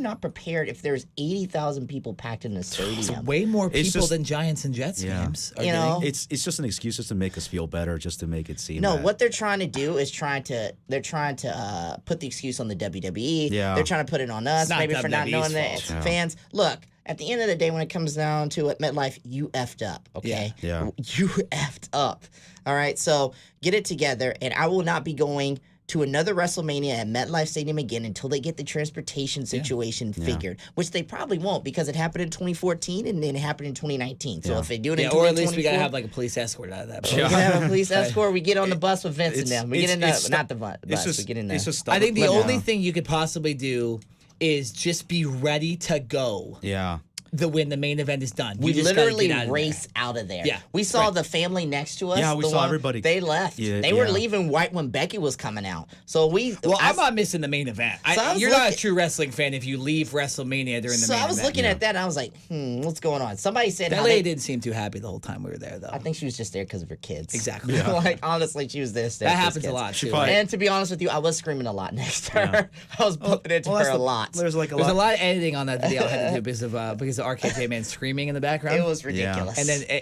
not prepared if there's 80,000 people packed in the stadium? Way more It's people just- than Giants and Jets Yeah. games. Are You know? getting. It's just an excuse just to make us feel better, just to make it seem. No, that- what they're trying to do is they're trying to put the excuse on the WWE. Yeah. They're trying to put it on us, It's not maybe for not knowing WWE's the fault. fans. Look, at the end of the day, when it comes down to it, MetLife, you effed up, okay? Yeah. You effed up. All right, so get it together, and I will not be going to another WrestleMania at MetLife Stadium again until they get the transportation situation figured, which they probably won't because it happened in 2014 and then it happened in 2019. So if they do it in or at least we 2024 gotta have like a police escort out of that. we can have a police escort. We get on the bus with Vince and them. We get in it's the not the bus. We get in It's the. just I think the yeah. only thing you could possibly do is just be ready to go Yeah. when the main event is done. We You just gotta literally get out of there. race out of there. Yeah, we saw right. the family next to us. Yeah, we the saw one- everybody. They left. Yeah, They were yeah. leaving right when Becky was coming out. So Well, I'm not missing the main event. So I was You're not a looking- true wrestling fan if you leave WrestleMania during the So main I was event. looking at that and I was like, what's going on? Somebody said That how lady they, didn't seem too happy the whole time we were there, though. I think she was just there because of her kids. Exactly. Like honestly, she was there. That happens a lot, too. probably- And to be honest with you, I was screaming a lot next to her. I was bumping into Well, her that's a the- lot. There's like a There's lot. a lot of editing on that video I had to do because of RKJ Man screaming in the background. It was ridiculous. And then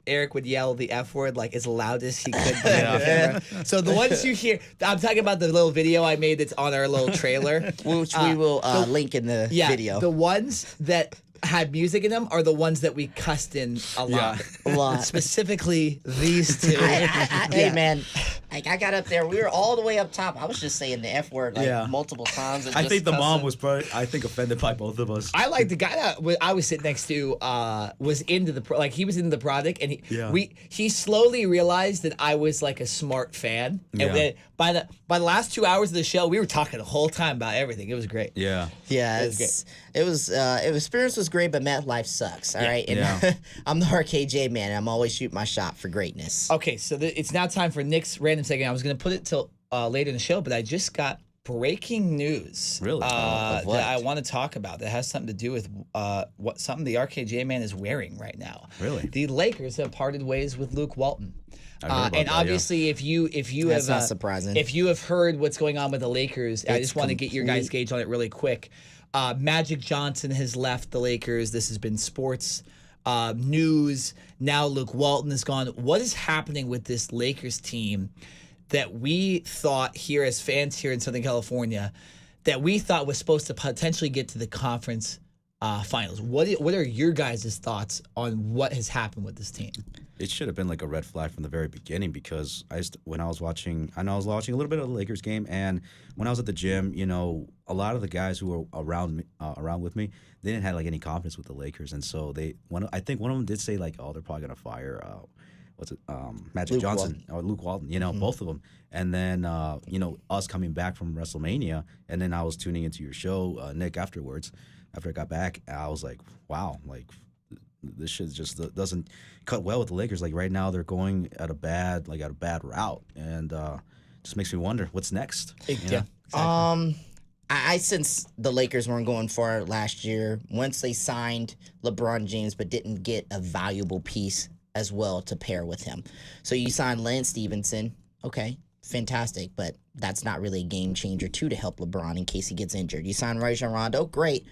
Eric would yell the F word like as loud as he could. behind the camera. So the ones you hear, I'm talking about the little video I made that's on our little trailer. which we will link in the video. The ones that had music in them are the ones that we cussed in a lot. A lot. Specifically these two. Hey man, like I got up there, we were all the way up top. I was just saying the F word like Yeah. multiple times. And I just think the mom cussing. was probably, offended by both of us. I like the guy that I was sitting next to was into he was into the product and he slowly realized that I was like a smart fan. And Yeah. then by the last 2 hours of the show, we were talking the whole time about everything. It was great. Yeah. Yeah, was it was experience was great, but MetLife sucks. All right, and Yeah. I'm the RKJ man. And I'm always shooting my shot for greatness. Okay, so it's now time for Nick's random segment. I was going to put it till later in the show, but I just got breaking news. Really? Of what? that I want to talk about that has something to do with something the RKJ man is wearing right now. Really? The Lakers have parted ways with Luke Walton. I've heard about And that, obviously, if you That's have not surprising. if you have heard what's going on with the Lakers, I just want to get your guys' gauge on it really quick. Magic Johnson has left the Lakers. This has been sports news. Now Luke Walton is gone. What is happening with this Lakers team that we thought here as fans here in Southern California that we thought was supposed to potentially get to the conference finals? What are your guys' thoughts on what has happened with this team? It should have been like a red flag from the very beginning because when I was watching a little bit of the Lakers game, and when I was at the gym, a lot of the guys who were around with me, they didn't have like any confidence with the Lakers, and so I think one of them did say like, oh, they're probably gonna fire Magic Luke Johnson or Luke Walton, both of them, and then us coming back from WrestleMania, and then I was tuning into your show, Nick, afterwards. After I got back, I was like, wow, like this shit just doesn't cut well with the Lakers. Like right now, they're going at a bad route, and just makes me wonder what's next. Yeah. I since the Lakers weren't going far last year, once they signed LeBron James but didn't get a valuable piece as well to pair with him. So you signed Lance Stevenson, okay, fantastic, but that's not really a game changer to help LeBron in case he gets injured. You signed Rajon Rondo, great.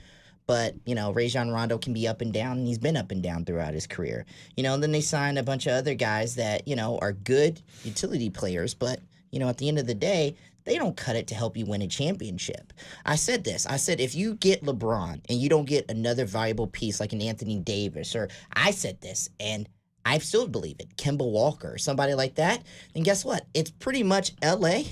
But, Rajon Rondo can be up and down, and he's been up and down throughout his career. And then they signed a bunch of other guys that, are good utility players, but, at the end of the day, they don't cut it to help you win a championship. I said this. I said, if you get LeBron and you don't get another valuable piece like an Anthony Davis, or I said this, and I still believe it, Kemba Walker, or somebody like that, then guess what? It's pretty much L.A.,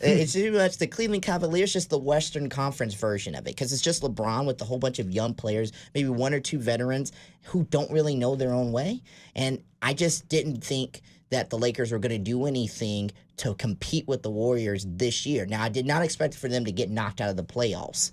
It's pretty much the Cleveland Cavaliers, just the Western Conference version of it, because it's just LeBron with a whole bunch of young players, maybe one or two veterans who don't really know their own way. And I just didn't think that the Lakers were going to do anything to compete with the Warriors this year. Now, I did not expect for them to get knocked out of the playoffs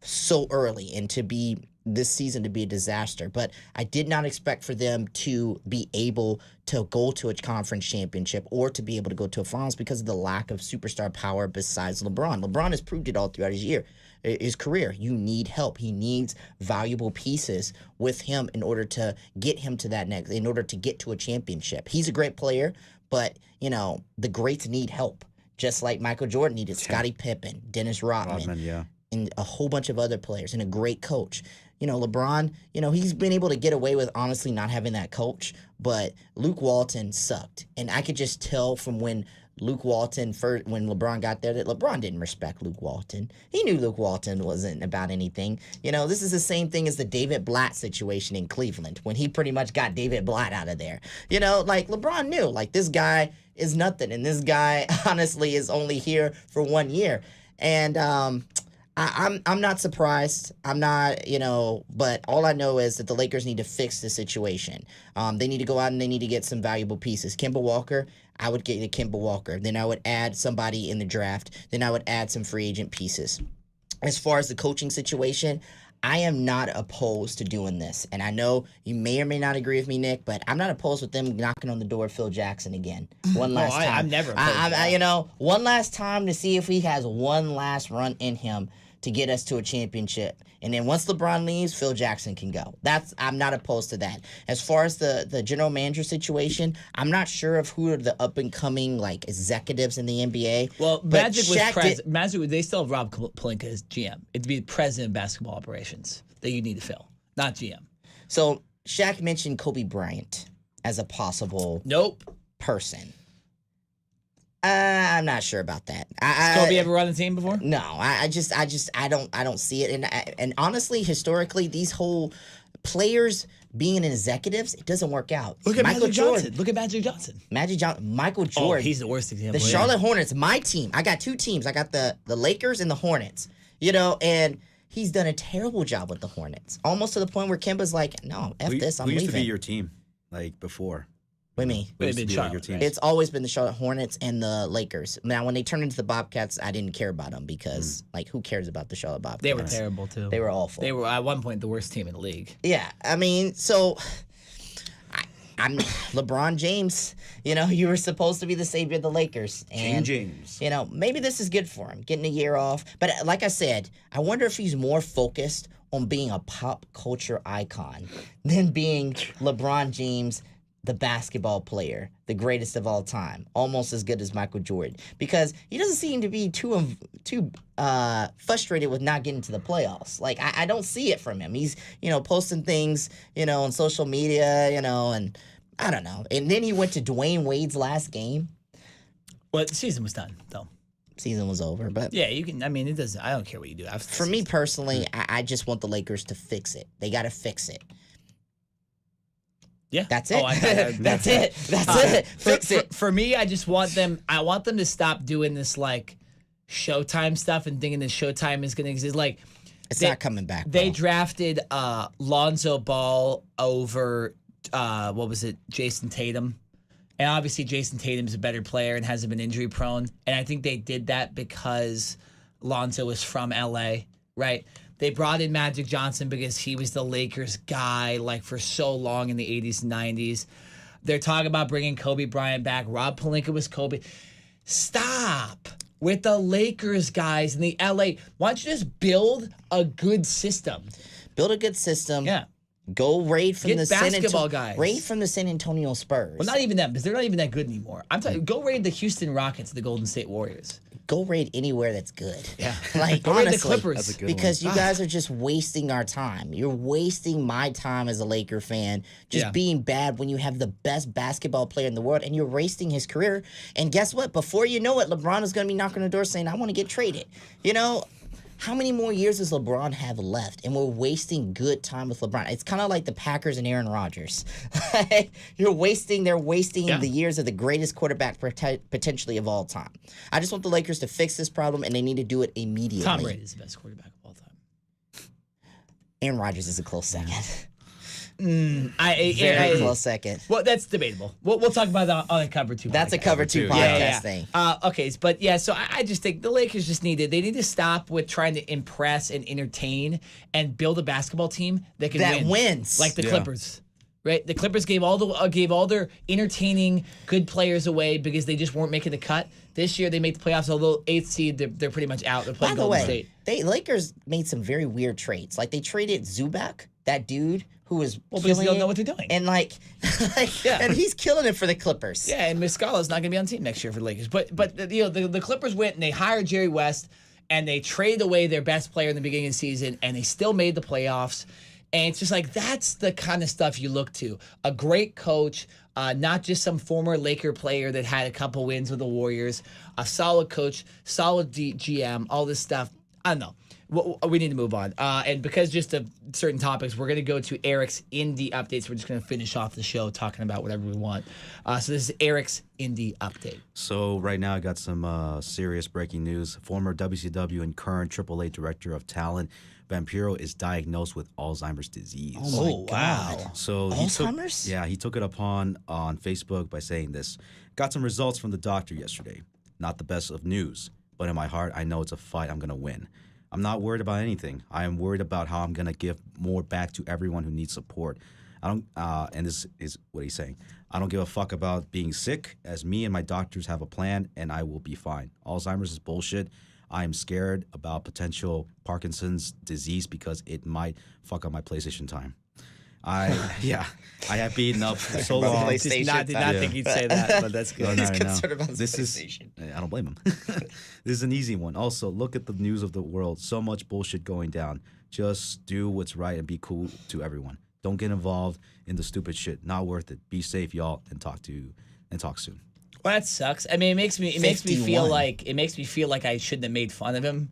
so early and to be this season to be a disaster, but I did not expect for them to be able to go to a conference championship or to be able to go to a finals because of the lack of superstar power besides LeBron. LeBron has proved it all throughout his career. You need help. He needs valuable pieces with him in order to get him to that next, in order to get to a championship. He's a great player, but, the greats need help. Just like Michael Jordan needed Scottie Pippen, Dennis Rodman, and a whole bunch of other players, and a great coach. LeBron, he's been able to get away with honestly not having that coach, but Luke Walton sucked. And I could just tell from when when LeBron got there, that LeBron didn't respect Luke Walton. He knew Luke Walton wasn't about anything. This is the same thing as the David Blatt situation in Cleveland when he pretty much got David Blatt out of there. LeBron knew, this guy is nothing, and this guy honestly is only here for 1 year. And I'm not surprised. I'm not, but all I know is that the Lakers need to fix the situation. They need to go out and they need to get some valuable pieces. Kemba Walker, I would get a Kemba Walker. Then I would add somebody in the draft. Then I would add some free agent pieces. As far as the coaching situation, I am not opposed to doing this. And I know you may or may not agree with me, Nick, but I'm not opposed with them knocking on the door of Phil Jackson again. One last time. I'm never opposed. One last time to see if he has one last run in him to get us to a championship. And then once LeBron leaves, Phil Jackson can go. I'm not opposed to that. As far as the general manager situation, I'm not sure of who are the up-and-coming executives in the NBA. Well, Magic was president. Magic, they still have Rob Pelinka as GM. It'd be president of basketball operations that you need to fill, not GM. So Shaq mentioned Kobe Bryant as a possible person. I'm not sure about that. Has Kobe ever run the team before? No, I don't see it. And honestly, historically, these whole players being executives, it doesn't work out. Look at Magic Johnson. Look at Magic Johnson. Michael Jordan. Oh, he's the worst example. The Charlotte Hornets, my team. I got two teams. I got the Lakers and the Hornets. And he's done a terrible job with the Hornets. Almost to the point where Kemba's like, no, F this, I'm leaving. Who used to be your team, before? With me. It's always been the Charlotte Hornets and the Lakers. Now, when they turned into the Bobcats, I didn't care about them because, who cares about the Charlotte Bobcats? They were terrible, too. They were awful. They were, at one point, the worst team in the league. Yeah. I mean, so I'm LeBron James. You were supposed to be the savior of the Lakers. And, James. Maybe this is good for him, getting a year off. But like I said, I wonder if he's more focused on being a pop culture icon than being LeBron James, the basketball player, the greatest of all time, almost as good as Michael Jordan, because he doesn't seem to be too frustrated with not getting to the playoffs. I don't see it from him. He's posting things on social media, and I don't know. And then he went to Dwayne Wade's last game. Well, the season was done though. Season was over, but yeah, you can. I mean, it doesn't. I don't care what you do after. For me personally, I just want the Lakers to fix it. They got to fix it. Yeah, that's it. That's it. Fix it. For me, I just want them. I want them to stop doing this Showtime stuff and thinking that Showtime is going to exist. It's not coming back. They drafted Lonzo Ball over Jason Tatum, and obviously Jason Tatum's a better player and hasn't been injury prone. And I think they did that because Lonzo was from LA, right? They brought in Magic Johnson because he was the Lakers guy for so long in the 80s and 90s. They're talking about bringing Kobe Bryant back. Rob Pelinka was Kobe. Stop with the Lakers guys in the LA. Why don't you just build a good system? Build a good system. Yeah. Go raid from the basketball guys. Raid from the San Antonio Spurs. Well, not even them, because they're not even that good anymore. I'm talking. Go raid the Houston Rockets, the Golden State Warriors. Go raid anywhere that's good. Yeah. Go honestly, raid the Clippers. That's a good because you guys are just wasting our time. You're wasting my time as a Laker fan, just being bad when you have the best basketball player in the world, and you're wasting his career. And guess what? Before you know it, LeBron is going to be knocking on the door saying, "I want to get traded." How many more years does LeBron have left? And we're wasting good time with LeBron. It's kind of like the Packers and Aaron Rodgers. They're wasting the years of the greatest quarterback potentially of all time. I just want the Lakers to fix this problem, and they need to do it immediately. Tom Brady is the best quarterback of all time. Aaron Rodgers is a close second. Very close second. Well, that's debatable. We'll talk about that on a Cover 2 That's podcast. a Cover 2 podcast thing. Okay, but yeah, so I just think the Lakers just need to stop with trying to impress and entertain and build a basketball team that can wins. Like the Clippers. Right? The Clippers gave all their entertaining good players away because they just weren't making the cut. This year they make the playoffs, although 8th seed, they're pretty much out. They're playing Golden State. Lakers made some very weird trades. Like they traded Zubac, that dude who was because they don't know what they're doing. And and he's killing it for the Clippers. Yeah, and Muscala's not going to be on the team next year for the Lakers. But the Clippers went and they hired Jerry West and they traded away their best player in the beginning of the season and they still made the playoffs. And it's just like that's the kind of stuff you look to. A great coach, not just some former Laker player that had a couple wins with the Warriors. A solid coach, solid GM, all this stuff. I don't know. We need to move on. And because just of certain topics, we're going to go to Eric's Indie Updates. We're just going to finish off the show talking about whatever we want. So this is Eric's Indie Update. So right now I got some serious breaking news. Former WCW and current AAA Director of Talent, Vampiro, is diagnosed with Alzheimer's disease. Oh my God. Wow. So Alzheimer's? he took it upon on Facebook by saying this. Got some results from the doctor yesterday. Not the best of news, but in my heart, I know it's a fight I'm going to win. I'm not worried about anything. I am worried about how I'm going to give more back to everyone who needs support. I don't, and this is what he's saying. I don't give a fuck about being sick, as me and my doctors have a plan, and I will be fine. Alzheimer's is bullshit. I am scared about potential Parkinson's disease because it might fuck up my PlayStation time. I have beaten up so long. Did not think he'd say that, but that's good. He's concerned about his PlayStation. I don't blame him. This is an easy one. Also, look at the news of the world. So much bullshit going down. Just do what's right and be cool to everyone. Don't get involved in the stupid shit. Not worth it. Be safe, y'all, and talk soon. Well, that sucks. I mean, it makes me feel like I shouldn't have made fun of him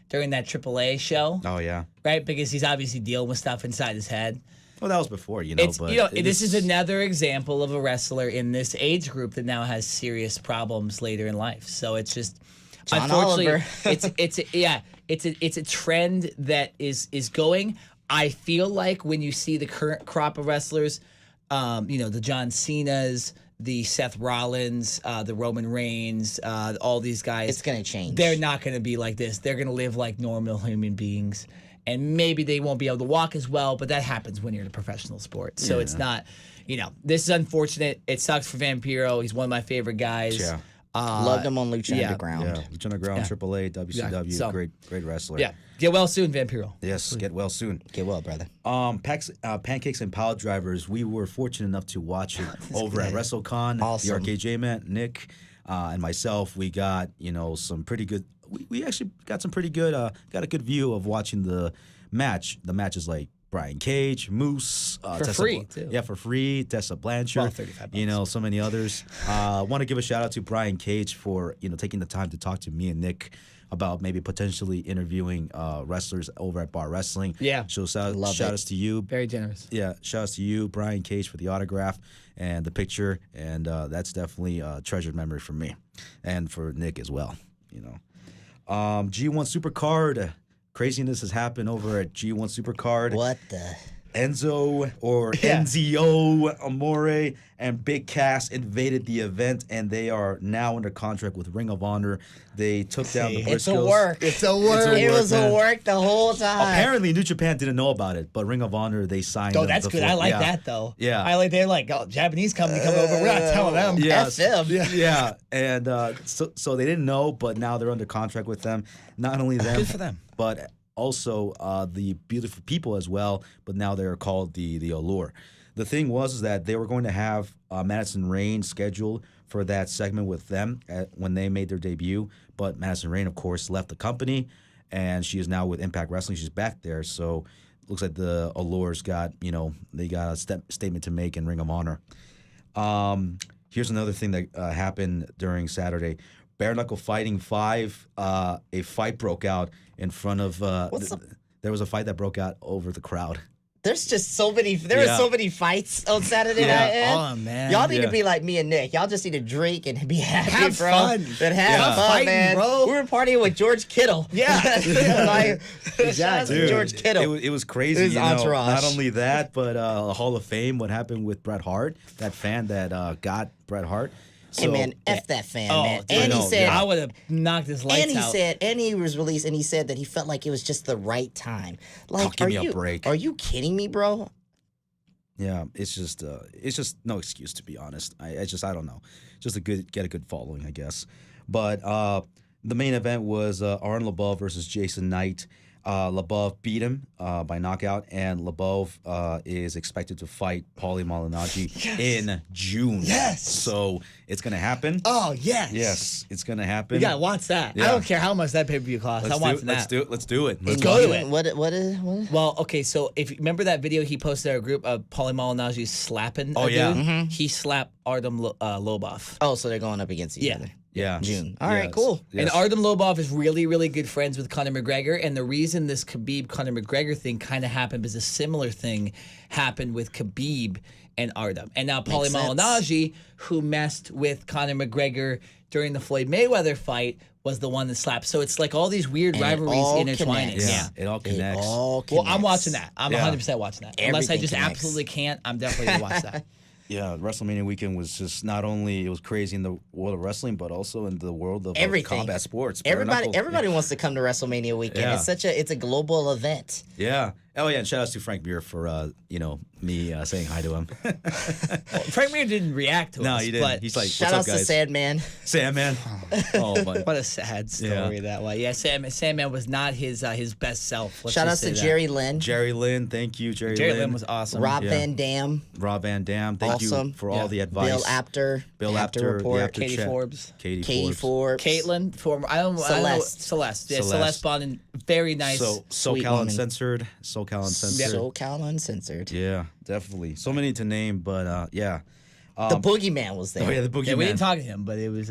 during that AAA show. Oh yeah, right? Because he's obviously dealing with stuff inside his head. Well, that was before, you know. This is another example of a wrestler in this age group that now has serious problems later in life. So it's just, John unfortunately, Oliver. it's a trend that is going. I feel like when you see the current crop of wrestlers, the John Cenas, the Seth Rollins, the Roman Reigns, all these guys, it's gonna change. They're not gonna be like this. They're gonna live like normal human beings. And maybe they won't be able to walk as well, but that happens when you're in a professional sport. So it's not, this is unfortunate. It sucks for Vampiro. He's one of my favorite guys. Yeah. Loved him on Lucha Underground. Yeah, Lucha Underground, AAA, WCW, So- great wrestler. Yeah. Get well soon, Vampiro. Yes, get well soon. Get well, brother. Pancakes and Pile Drivers. We were fortunate enough to watch it over at WrestleCon. Awesome. The RKJ man, Nick, and myself. We got some pretty good. We actually got some pretty good. Got a good view of watching the match. The match is like Brian Cage, Moose, For free, too. Yeah, for free. Tessa Blanchard. Well, $35. So many others. Want to give a shout out to Brian Cage for taking the time to talk to me and Nick about maybe potentially interviewing wrestlers over at Bar Wrestling. Yeah. So shout outs to you. Very generous. Yeah, shout outs to you, Brian Cage, for the autograph and the picture, and that's definitely a treasured memory for me, and for Nick as well. G1 Supercard. Craziness has happened over at G1 Supercard. What the? Enzo Enzio Amore and Big Cass invaded the event, and they are now under contract with Ring of Honor. They took down the Briscoes. It's a work. It was a work the whole time. Apparently, New Japan didn't know about it, but Ring of Honor, they signed them. Oh, that's good. I like that, though. Yeah. They're like, Japanese company come over. We're not telling them. Yes. F them. Yeah. And so they didn't know, but now they're under contract with them. Not only them. Good for them. But also the Beautiful People as well, but now they're called the Allure. The thing was that they were going to have Madison Rayne scheduled for that segment with them when they made their debut, but Madison Rayne, of course, left the company, and she is now with Impact Wrestling. She's back there, so it looks like the Allures got, they got a statement to make in Ring of Honor. Here's another thing that happened during Saturday. Bare Knuckle Fighting 5, a fight broke out in front of... there was a fight that broke out over the crowd. There's just so many. There were so many fights on Saturday night. Oh man, y'all need to be like me and Nick. Y'all just need to drink and be happy, have bro. fun. And have fun, fighting, man. bro. We were partying with George Kittle. Yeah, like, shout out to Dude, George Kittle. It was crazy. His entourage. Not only that, but Hall of Fame. What happened with Bret Hart? That fan that got Bret Hart. Hey man, F that fan, man. Dude, And he said, I would have knocked his lights and he out. said, and he was released, and he said that he felt like it was just the right time. Like, give me a break. Are you kidding me, bro? Yeah, it's just no excuse, to be honest. I don't know. Just get a good following, I guess. But the main event was Aaron Leboeuf versus Jason Knight. Leboeuf beat him by knockout, and Leboeuf is expected to fight Paulie Malignaggi in June. Yes. So it's gonna happen. Oh yes. Yes, it's gonna happen. You gotta watch that. Yeah. I don't care how much that pay-per-view costs. I'm watching that. Let's do it. Let's go to it. What is? Well, okay, so if you remember that video he posted in our group of Paulie Malignaggi slapping a yeah. dude, he slapped Artem Lobov. Oh, so they're going up against each Yeah. other. Yeah. June. All right, cool. Yes. And Artem Lobov is really, really good friends with Conor McGregor. And the reason this Khabib-Conor McGregor thing kind of happened is a similar thing happened with Khabib and Artem. And now Paulie sense. Malignaggi, who messed with Conor McGregor during the Floyd Mayweather fight, was the one that slapped. So it's like all these weird And it rivalries all intertwining. connects. Yeah. It all connects. All Well, I'm connects. watching that. I'm Yeah. 100% watching that. Unless I Everything just connects. absolutely can't, I'm definitely going to watch that. Yeah, WrestleMania weekend was just not only it was crazy in the world of wrestling, but also in the world of Everything. combat sports. Everybody wants to come to WrestleMania weekend. Yeah. It's a global event. Yeah. Oh yeah, and shout outs to Frank Mir for me saying hi to him. Frank Mir didn't react to No, us. he didn't. But He's like, Shout "What's out up, to guys?" Sandman. Sandman. Oh my. what a sad story that way. Yeah, Sandman was not his best self. Let's Shout out just to say that. Jerry Lynn. Jerry Lynn, thank you, Jerry Lynn was awesome. Rob Yeah. Van Dam. Rob Van Dam, thank Awesome. you for all the advice. Bill Apter. Bill After Apter, Report. the Apter Katie chat. Forbes. Katie Forbes. Caitlin, former I don't know Celeste. Yeah, Celeste. Celeste Bondin, very nice. So Sweet SoCal woman. Uncensored. SoCal Uncensored. SoCal Uncensored. Yeah, definitely. So many to name, but yeah. The Boogeyman was there. Oh yeah, the Boogeyman. yeah, we didn't talk to him, but it was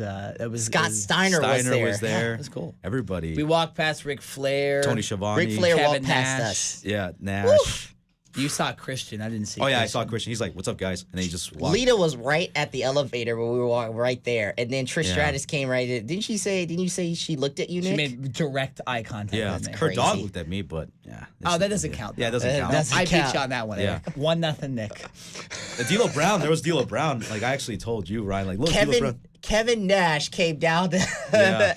Scott Steiner was there. there. It was cool. Everybody. We walked past Ric Flair. Tony Schiavone. Ric Flair Kevin walked past Nash. us. Yeah, Nash. You saw Christian. I didn't see. Oh yeah, I Christian. saw Christian. He's like, "What's up, guys?" And then he just walked. Lita was right at the elevator where we were walking right there, and then Trish Yeah. Stratus came right in. Didn't you say she looked at you, She Nick? made direct eye contact. Yeah, with me. her dog Crazy. looked at me, but yeah. Oh, that doesn't count. Yeah, it though. doesn't count. doesn't I beat count. you on that one. Yeah. Eric. 1-0, Nick. D'Lo Brown. There was D'Lo Brown. Like I actually told you, Ryan. Like, look, D'Lo Brown. Kevin Nash came down the Yeah.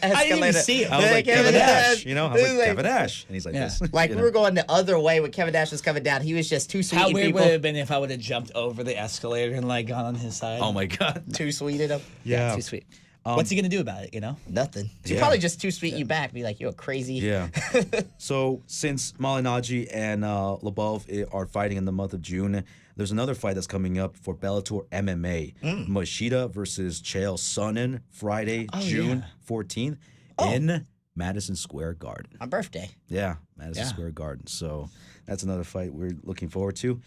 escalator. I didn't even see him. I was like, Kevin Nash. You know, I was It like, Kevin Nash, and he's like Yeah. this. Like you we know? were going the other way when Kevin Nash was coming down. He was just too sweet. How weird people. would it have been if I would have jumped over the escalator and like gone on his side? Oh my god. Too sweet at him. Yeah. Too sweet. What's he gonna do about it? You know? Nothing. He Yeah. probably just too sweet you back. Be like, you're crazy. Yeah. So since Malignaggi and Leboeuf are fighting in the month of June, there's another fight that's coming up for Bellator MMA. Machida versus Chael Sonnen, Friday, June 14th in Madison Square Garden. My birthday. Yeah, Madison Yeah. Square Garden. So that's another fight we're looking forward to.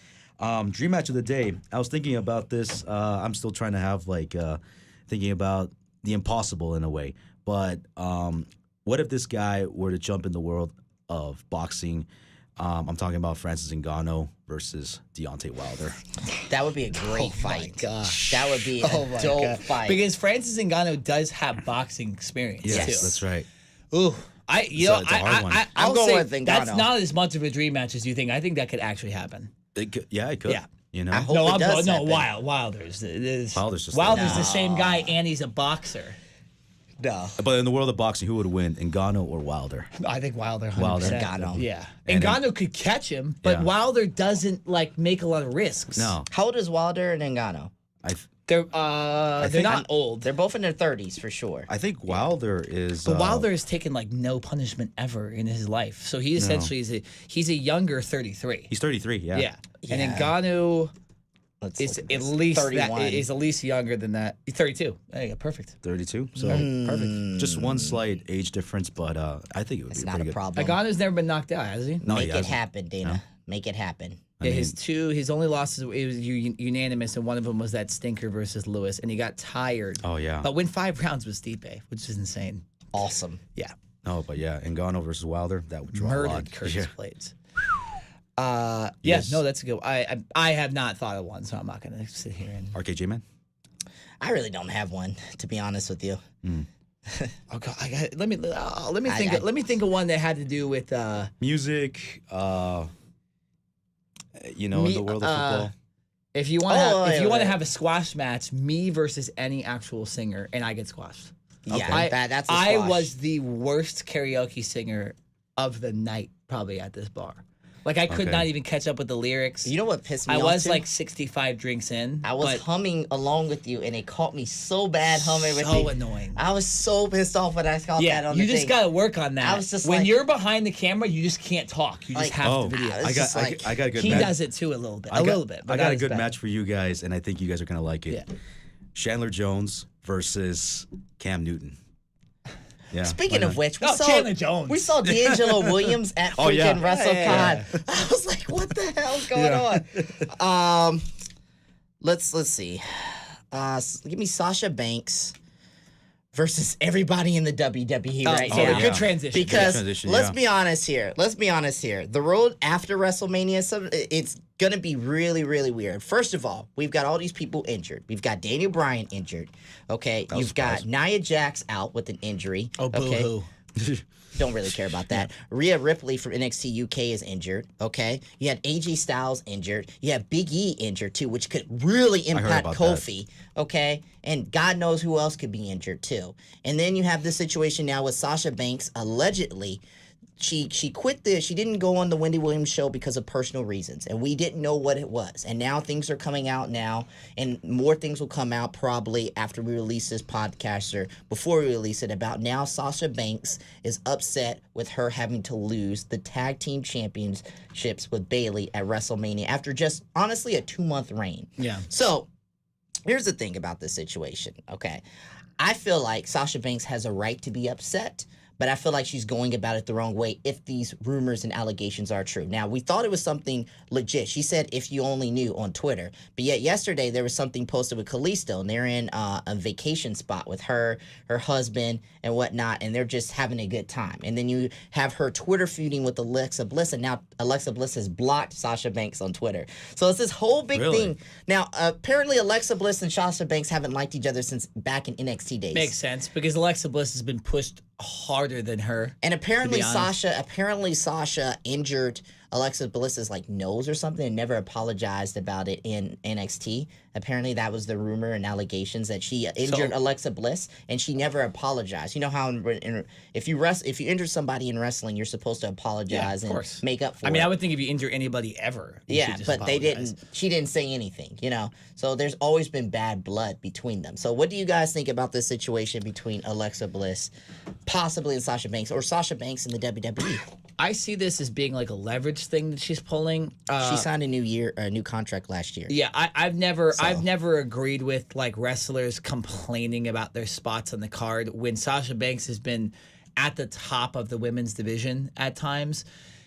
Dream match of the day. I was thinking about this. I'm still trying to have thinking about the impossible in a way. But what if this guy were to jump in the world of boxing? I'm talking about Francis Ngannou versus Deontay Wilder. That would be a great fight. gosh. That would be a my dope God. fight. Because Francis Ngannou does have boxing experience Yes. too. That's right. Ooh, It's a hard one. I'm I'll going say with Ngannou. that's not as much of a dream match as you think. I think that could actually happen. It could. Yeah. You know? I hope No, it does happen. Wilder's. Wilder's just Wilder's like- the same guy, and he's a boxer. No. But in the world of boxing, who would win, Ngannou or Wilder? I think Wilder. 100%. Wilder. Ngannou. Yeah, And Ngannou could catch him, but Yeah. Wilder doesn't like make a lot of risks. No. How old is Wilder and Ngannou? they're think- not old. They're both in their 30s for sure. I think Wilder is. But Wilder has taken like no punishment ever in his life, so he essentially he's a younger 33. He's 33. Yeah. Yeah, and Yeah. Ngannou Let's is look at at this. least 31. is at least younger than that. He's 32. There you go, perfect. 32. So Perfect. just one slight age difference, but I think it would It's be not pretty a good. problem. Ngannou's never been knocked out, has he? No, Make he it hasn't. happen, Dana. Make it happen. Yeah, mean- his only losses it was unanimous, and one of them was that stinker versus Lewis, and he got tired. Oh yeah. But win 5 rounds with Stipe, which is insane. Awesome. Yeah, No, but yeah, Ngannou versus Wilder, that would draw a lot. murdered Curtis Yeah. Blades. Yeah, no, that's a good. I have not thought of one, so I'm not gonna sit here and. RKJ man. I really don't have one, to be honest with you. Oh God, let me think. Let me think of one that had to do with Music. In the world of football. If you want to have a squash match, me versus any actual singer, and I get squashed. Yeah, that's a I squash. was the worst karaoke singer of the night, probably at this bar. Like I could not even catch up with the lyrics. You know what pissed me off? I was too? like 65 drinks in. I was humming along with you, and it caught me so bad humming with you. So annoying. I was so pissed off when I caught that on the you just got to work on that. I was just when like- you're behind the camera, you just can't talk. You just have to video. I got- I got a good He match. does it too a little bit. I got But a good match for you guys, and I think you guys are gonna like it. Yeah. Chandler Jones versus Cam Newton. Yeah. Speaking of which, Chandler Jones. we saw D'Angelo Williams at Oh, yeah. freaking WrestleCon. Yeah. I was like, what the hell's going on? Let's see. Give me Sasha Banks versus everybody in the WWE right now. Good transition. Because transition, let's yeah. be honest here. The road after WrestleMania, it's gonna be really, really weird. First of all, we've got all these people injured. We've got Daniel Bryan injured. Okay, you've got Nia Jax out with an injury. Oh, boo-hoo. Don't really care about that. Rhea Ripley from NXT UK is injured. Okay, you had AJ Styles injured. You have Big E injured too, which could really impact about Kofi. Okay, and God knows who else could be injured too. And then you have this situation now with Sasha Banks allegedly. She quit she didn't go on the Wendy Williams show because of personal reasons, and we didn't know what it was. And now things are coming out now, and more things will come out probably after we release this podcast or before we release it about now Sasha Banks is upset with her having to lose the tag team championships with Bayley at WrestleMania after just honestly a 2-month reign. Yeah. So here's the thing about this situation, okay? I feel like Sasha Banks has a right to be upset, but I feel like she's going about it the wrong way if these rumors and allegations are true. Now, we thought it was something legit. She said, if you only knew on Twitter. But yet yesterday, there was something posted with Kalisto, and they're in a vacation spot with her husband, and whatnot, and they're just having a good time. And then you have her Twitter feuding with Alexa Bliss, and now Alexa Bliss has blocked Sasha Banks on Twitter. So it's this whole big thing. Now, apparently Alexa Bliss and Sasha Banks haven't liked each other since back in NXT days. Makes sense because Alexa Bliss has been pushed harder than her. And apparently to be honest. Sasha injured Alexa Bliss's nose or something and never apologized about it in NXT. Apparently that was the rumor and allegations that she injured Alexa Bliss and she never apologized. You know how if you injure somebody in wrestling, you're supposed to apologize and make up for it. I mean, I would think if you injure anybody ever, you should just but they apologize. didn't. She didn't say anything, So there's always been bad blood between them. So what do you guys think about this situation between Alexa Bliss, possibly, and Sasha Banks, or Sasha Banks in the WWE? I see this as being like a leverage thing that she's pulling. She signed a new contract last year. Yeah, I've never agreed with wrestlers complaining about their spots on the card when Sasha Banks has been at the top of the women's division at times.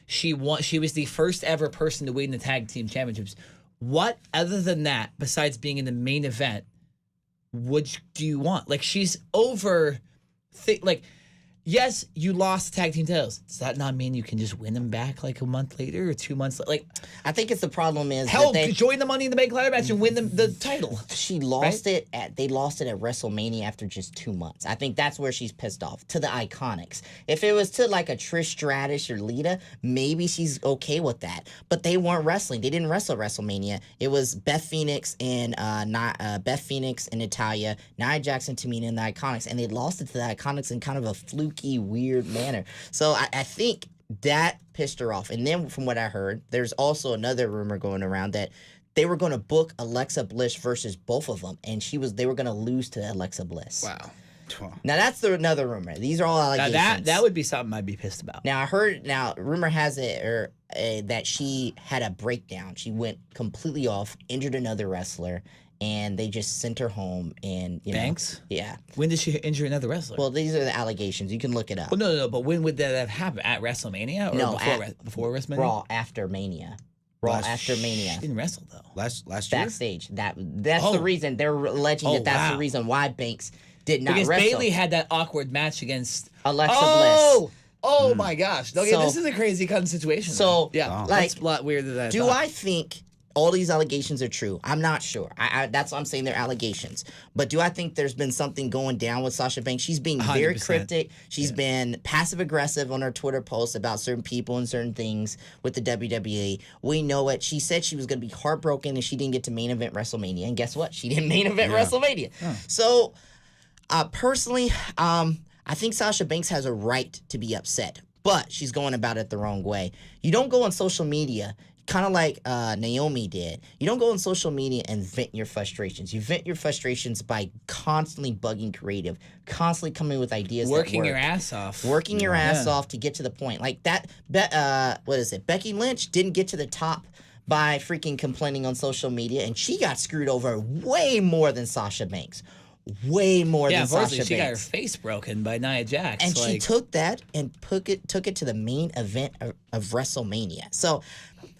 She was the first ever person to win the tag team championships. What other than that, besides being in the main event, do you want? She's over. Yes, you lost the tag team titles. Does that not mean you can just win them back a month later or 2 months later? I think it's the problem is hell, that join the Money in the Bank ladder match and win the title. She lost it they lost it at WrestleMania after just 2 months. I think that's where she's pissed off to the Iconics. If it was to a Trish Stratus or Lita, maybe she's okay with that. But they weren't wrestling. They didn't wrestle WrestleMania. It was Beth Phoenix and Natalya, Nia Jax and Tamina and the Iconics, and they lost it to the Iconics in kind of a fluky, weird manner. So I think that pissed her off. And then from what I heard, there's also another rumor going around that they were going to book Alexa Bliss versus both of them, and they were going to lose to Alexa Bliss. Wow. Now that's another rumor. These are all allegations. That would be something I'd be pissed about. Now I heard. Now rumor has it that she had a breakdown. She went completely off, injured another wrestler, and they just sent her home. And Banks? Yeah. When did she injure another wrestler? Well, these are the allegations. You can look it up. Well, no. But when would that have happened? At WrestleMania or before WrestleMania? Raw after Mania. After Mania. She didn't wrestle though. Last year. Backstage. That's the reason they're alleging that's the reason why Banks did not wrestle. Because Bayley had that awkward match against Alexa Bliss. Oh my gosh. Okay, So- this is a crazy kind of situation. So, then. yeah, Wow. like, that's a lot weirder than I do thought. I think all these allegations are true? I'm not sure. That's what I'm saying. They're allegations. But do I think there's been something going down with Sasha Banks? She's being very 100%. cryptic. She's been passive aggressive on her Twitter posts about certain people and certain things with the WWE. We know it. She said she was going to be heartbroken and she didn't get to main event WrestleMania. And guess what? She didn't main event WrestleMania. So, personally, I think Sasha Banks has a right to be upset, but she's going about it the wrong way. You don't go on social media, kind of like Naomi did. You don't go on social media and vent your frustrations. You vent your frustrations by constantly bugging creative, constantly coming with ideas Working that your work. ass off. Working your ass off to get to the point. Like that, what is it? Becky Lynch didn't get to the top by freaking complaining on social media, and she got screwed over way more than Sasha Banks. Way more than unfortunately, Sasha she got her Banks. face broken by Nia Jax. And she like, took that and took it to the main event of WrestleMania. So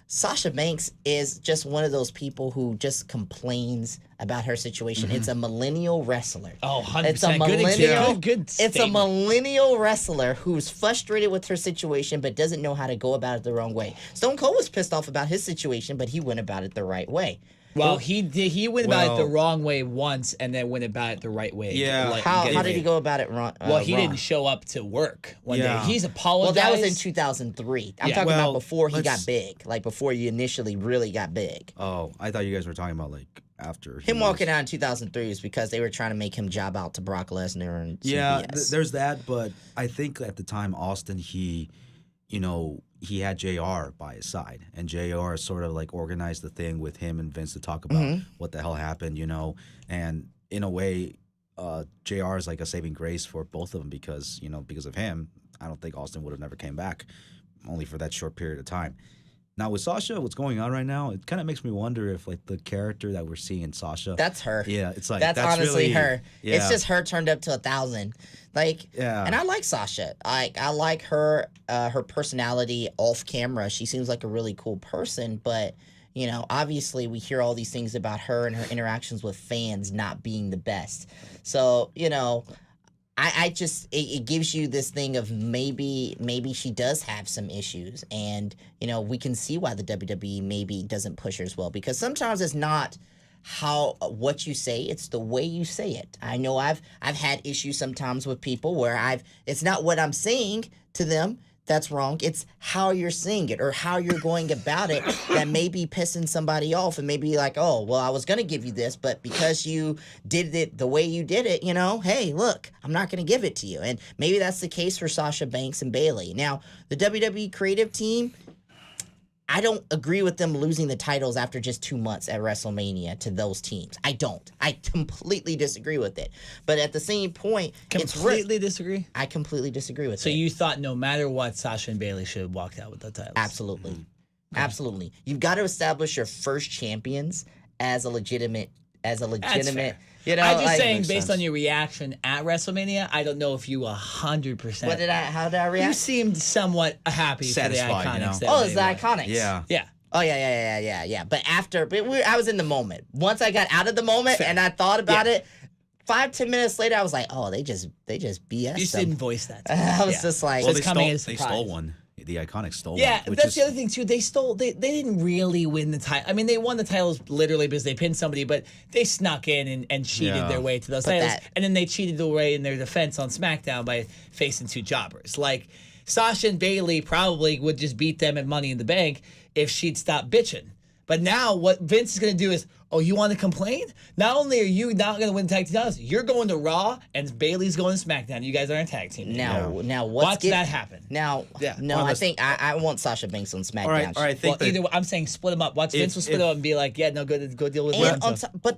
Sasha Banks is just one of those people who just complains about her situation. It's a millennial wrestler. Oh, 100%. It's a Good millennial. example. Good It's a statement. millennial wrestler who's frustrated with her situation, but doesn't know how to go about it the wrong way. Stone Cold was pissed off about his situation, but he went about it the right way. Well, he did. He went about it the Well- wrong way once, and then went about it the right way. Yeah. Like, How get did he it. go about it wrong? Well, he wrong? didn't show up to work one Yeah. day. He's Well, apologized. that was in 2003. I'm Yeah. talking about Well, before he got let's- big, like before you initially really got big. Oh, I thought you guys were talking about like after Him he walking was- out in 2003 is because they were trying to make him job out to Brock Lesnar and some Yeah, BS. there's that, but I think at the time Austin, he had JR by his side, and JR sort of like organized the thing with him and Vince to talk about what the hell happened, and in a way, JR is like a saving grace for both of them because of him, I don't think Austin would have never came back, only for that short period of time. Now with Sasha, what's going on right now? It kind of makes me wonder if like the character that we're seeing in Sasha, That's her. yeah, it's like That's honestly really, her. It's yeah. just her turned up to 1,000. Like, Yeah. and I like Sasha. I like her personality off camera. She seems like a really cool person, but obviously we hear all these things about her and her interactions with fans not being the best. So, I just it gives you this thing of maybe she does have some issues, and we can see why the WWE maybe doesn't push her as well, because sometimes it's not what you say, it's the way you say it. I know I've had issues sometimes with people where it's not what I'm saying to them that's wrong, it's how you're saying it or how you're going about it that may be pissing somebody off, and maybe like, oh well, I was gonna give you this, but because you did it the way you did it, hey, look, I'm not gonna give it to you. And maybe that's the case for Sasha Banks and Bayley. Now the WWE creative team, I don't agree with them losing the titles after just 2 months at WrestleMania to those teams. I don't. I completely disagree with it. But at the same point, completely disagree. I completely disagree with So it. you thought no matter what, Sasha and Bayley should have walked out with the titles? Absolutely. Absolutely. You've got to establish your first champions as a legitimate That's fair. I'm I'm just like, saying, makes based sense. on your reaction at WrestleMania, I don't know if you 100%. how did I You react? seemed somewhat happy Satisfied, for the Iconics. That Oh, it's the they won. Iconics. Yeah. Yeah. Oh yeah. But I was in the moment. Once I got out of the moment and I thought about it, 5-10 minutes later, I was like, oh, they just BS. You just them. didn't voice that. I was just like, So Well, it's coming as a they surprise. stole one. The Iconics stole Yeah, one. which that's is- the other thing too. They stole. They didn't really win the title. I mean, they won the titles literally because they pinned somebody, but they snuck in and cheated Yeah. their way to those But titles, that- and then they cheated their way in their defense on SmackDown by facing two jobbers. Like Sasha and Bayley probably would just beat them at Money in the Bank if she'd stop bitching. But now what Vince is going to do is, oh, you want to complain? Not only are you not going to win the tag team titles, you're going to Raw and Bayley's going to SmackDown. You guys are a tag team. now what's Watch that happen. Now, Yeah. no, Well, I let's- think I want Sasha Banks on SmackDown. all right. I Well, think that, either way, I'm saying split them up. Watch Vince will split if- them up and be like, yeah, no, go deal with And Vince. but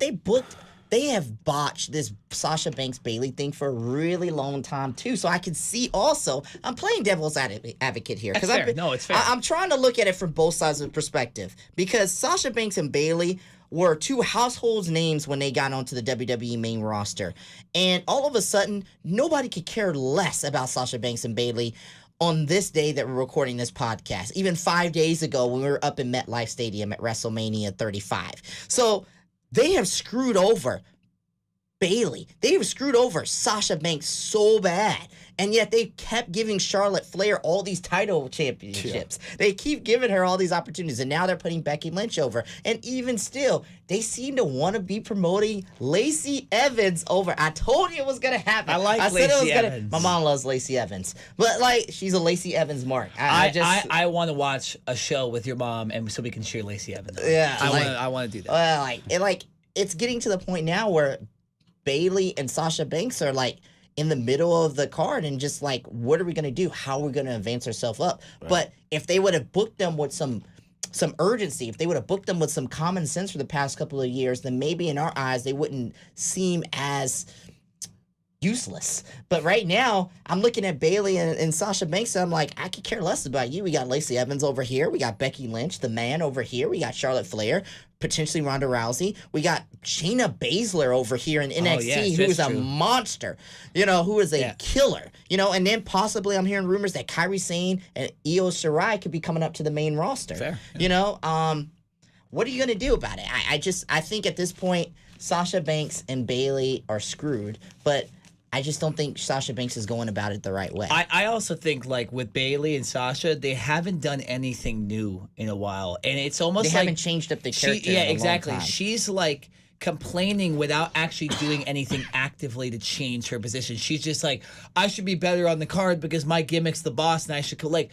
they have botched this Sasha Banks Bayley thing for a really long time too. So I can see also, I'm playing devil's advocate here That's because fair. No, it's fair. I'm trying to look at it from both sides of the perspective, because Sasha Banks and Bayley were two household names when they got onto the WWE main roster, and all of a sudden nobody could care less about Sasha Banks and Bayley on this day that we're recording this podcast. Even 5 days ago when we were up in MetLife Stadium at WrestleMania 35. So they have screwed over Bayley. They have screwed over Sasha Banks so bad. And yet they kept giving Charlotte Flair all these title championships. Yeah. They keep giving her all these opportunities. And now they're putting Becky Lynch over. And even still, they seem to want to be promoting Lacey Evans over. I told you it was going to happen. I Lacey Evans. My mom loves Lacey Evans. But, like, she's a Lacey Evans mark. I want to watch a show with your mom and so we can cheer Lacey Evans. Yeah. I want to do that. It's getting to the point now where Bayley and Sasha Banks are, like, in the middle of the card and just like, what are we going to do? How are we going to advance ourselves up? Right. But if they would have booked them with some urgency, if they would have booked them with some common sense for the past couple of years, then maybe in our eyes they wouldn't seem as useless. But right now, I'm looking at Bayley and Sasha Banks, and I'm like, I could care less about you. We got Lacey Evans over here. We got Becky Lynch, the man, over here. We got Charlotte Flair, potentially Ronda Rousey. We got Shayna Baszler over here in NXT, who is a monster, who is a killer, and then possibly I'm hearing rumors that Kairi Sane and Io Shirai could be coming up to the main roster. Fair. What are you going to do about it? I think at this point, Sasha Banks and Bayley are screwed, but I just don't think Sasha Banks is going about it the right way. I also think, like, with Bayley and Sasha, they haven't done anything new in a while. And it's almost like... They haven't changed up the character in a exactly. long time. She's, like, complaining without actually doing anything actively to change her position. She's just like, I should be better on the card because my gimmick's the boss and I should... Like,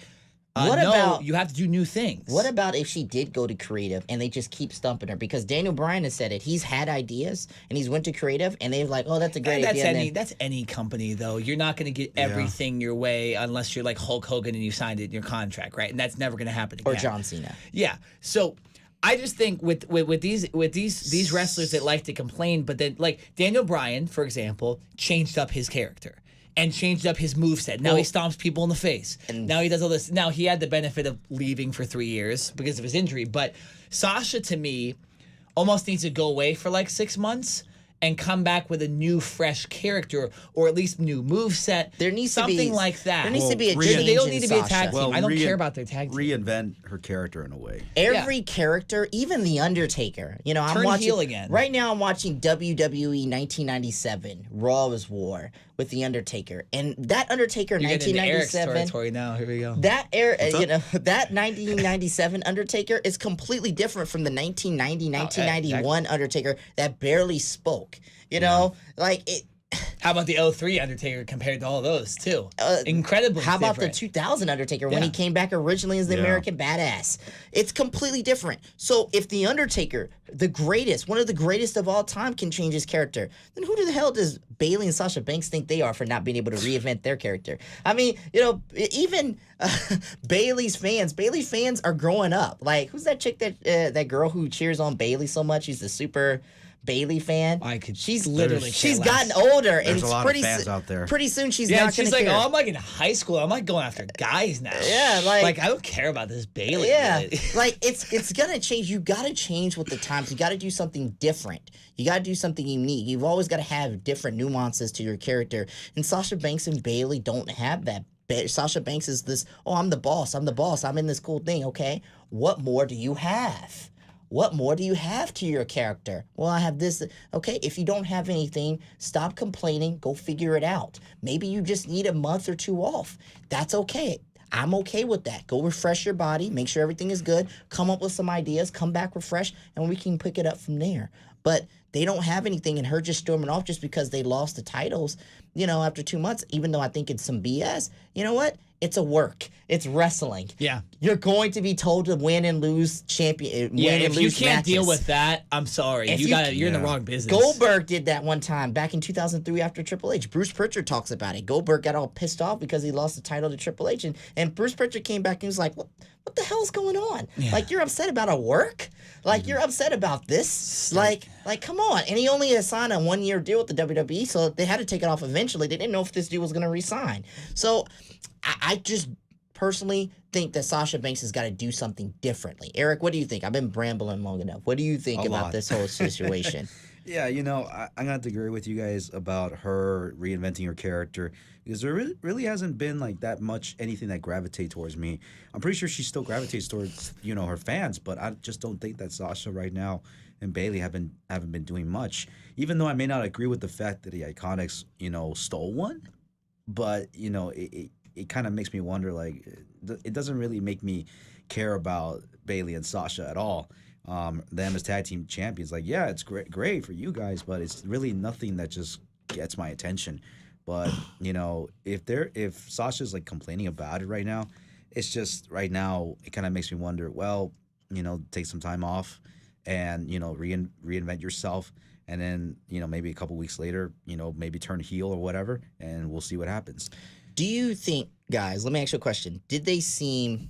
you have to do new things. What about if she did go to creative and they just keep stumping her? Because Daniel Bryan has said it. He's had ideas and he's went to creative and they're like, oh, that's a great idea. That's any company, though. You're not going to get everything your way unless you're like Hulk Hogan and you signed it in your contract, right? And that's never going to happen again. Or John Cena. Yeah. So I just think with these wrestlers that like to complain, but then like Daniel Bryan, for example, changed up his character. And changed up his moveset. Now he stomps people in the face. Now he does all this. Now he had the benefit of leaving for 3 years because of his injury. But Sasha, to me, almost needs to go away for like 6 months and come back with a new, fresh character or at least new moveset. There needs something to be like that. There needs to be a change. They don't need to be a tag Sasha. team. I don't care about their tag team. Reinvent her character in a way. Every character, even the Undertaker. I'm Turn watching heel again. Right now, I'm watching WWE 1997 Raw was War with the Undertaker, and that Undertaker You're 1997. Territory now. Here we go. That that 1997 Undertaker is completely different from the 1991 Undertaker that barely spoke. Like it. How about the 03 Undertaker compared to all those, too? Incredibly How about different. the 2000 Undertaker when he came back originally as the American Badass? It's completely different. So if the Undertaker, the greatest, one of the greatest of all time, can change his character, then who the hell does Bayley and Sasha Banks think they are for not being able to reinvent their character? I mean, even Bayley's fans are growing up. Like, who's that chick that girl who cheers on Bayley so much? She's the super Bayley fan. She's gotten older, and there's a lot of fans out there. Pretty soon she's not going to care. Oh, I'm like in high school. I'm like going after guys now. Yeah, like I don't care about this Bayley. Yeah, like it's gonna change. You got to change with the times. You got to do something different. You got to do something unique. You've always got to have different nuances to your character. And Sasha Banks and Bayley don't have that. Sasha Banks is this. Oh, I'm the boss. I'm in this cool thing. Okay, what more do you have? What more do you have to your character? Well, I have this. Okay, if you don't have anything, stop complaining. Go figure it out. Maybe you just need a month or two off. That's okay. I'm okay with that. Go refresh your body. Make sure everything is good. Come up with some ideas. Come back refreshed, and we can pick it up from there. But they don't have anything, and her just storming off just because they lost the titles, after 2 months, even though I think it's some BS. You know what? It's a work. It's wrestling. Yeah. You're going to be told to win and lose if you can't deal with that, I'm sorry. You're in the wrong business. Goldberg did that one time back in 2003 after Triple H. Bruce Pritchard talks about it. Goldberg got all pissed off because he lost the title to Triple H. And Bruce Pritchard came back and was like, what the hell's going on? Yeah. Like, you're upset about a work? Like, you're upset about this? Like, come on. And he only signed a 1-year deal with the WWE, so they had to take it off eventually. They didn't know if this dude was going to resign. So I just personally think that Sasha Banks has got to do something differently. Eric, what do you think? I've been rambling long enough. What do you think about this whole situation? Yeah, I'm going to have to agree with you guys about her reinventing her character because there really hasn't been like that much anything that gravitates towards me. I'm pretty sure she still gravitates towards, her fans, but I just don't think that Sasha right now and Bailey haven't been doing much. Even though I may not agree with the fact that the Iconics, stole one, but it kind of makes me wonder. Like, it doesn't really make me care about Bailey and Sasha at all. Them as tag team champions, like, yeah, it's great for you guys, but it's really nothing that just gets my attention. But if Sasha's like complaining about it right now, it's just right now it kind of makes me wonder. Well, take some time off, and reinvent yourself, and then maybe a couple weeks later, maybe turn heel or whatever, and we'll see what happens. Do you think, guys? Let me ask you a question. Did they seem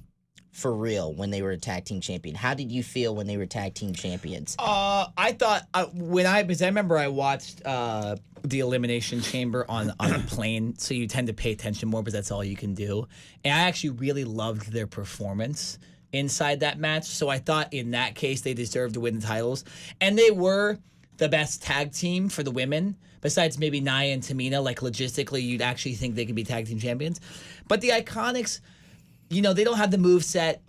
for real when they were a tag team champion? How did you feel when they were tag team champions? I thought because I remember I watched the Elimination Chamber on a plane, so you tend to pay attention more because that's all you can do. And I actually really loved their performance inside that match. So I thought in that case they deserved to win the titles, and they were the best tag team for the women. Besides maybe Nia and Tamina, like logistically, you'd actually think they could be tag team champions. But the Iconics, they don't have the moveset.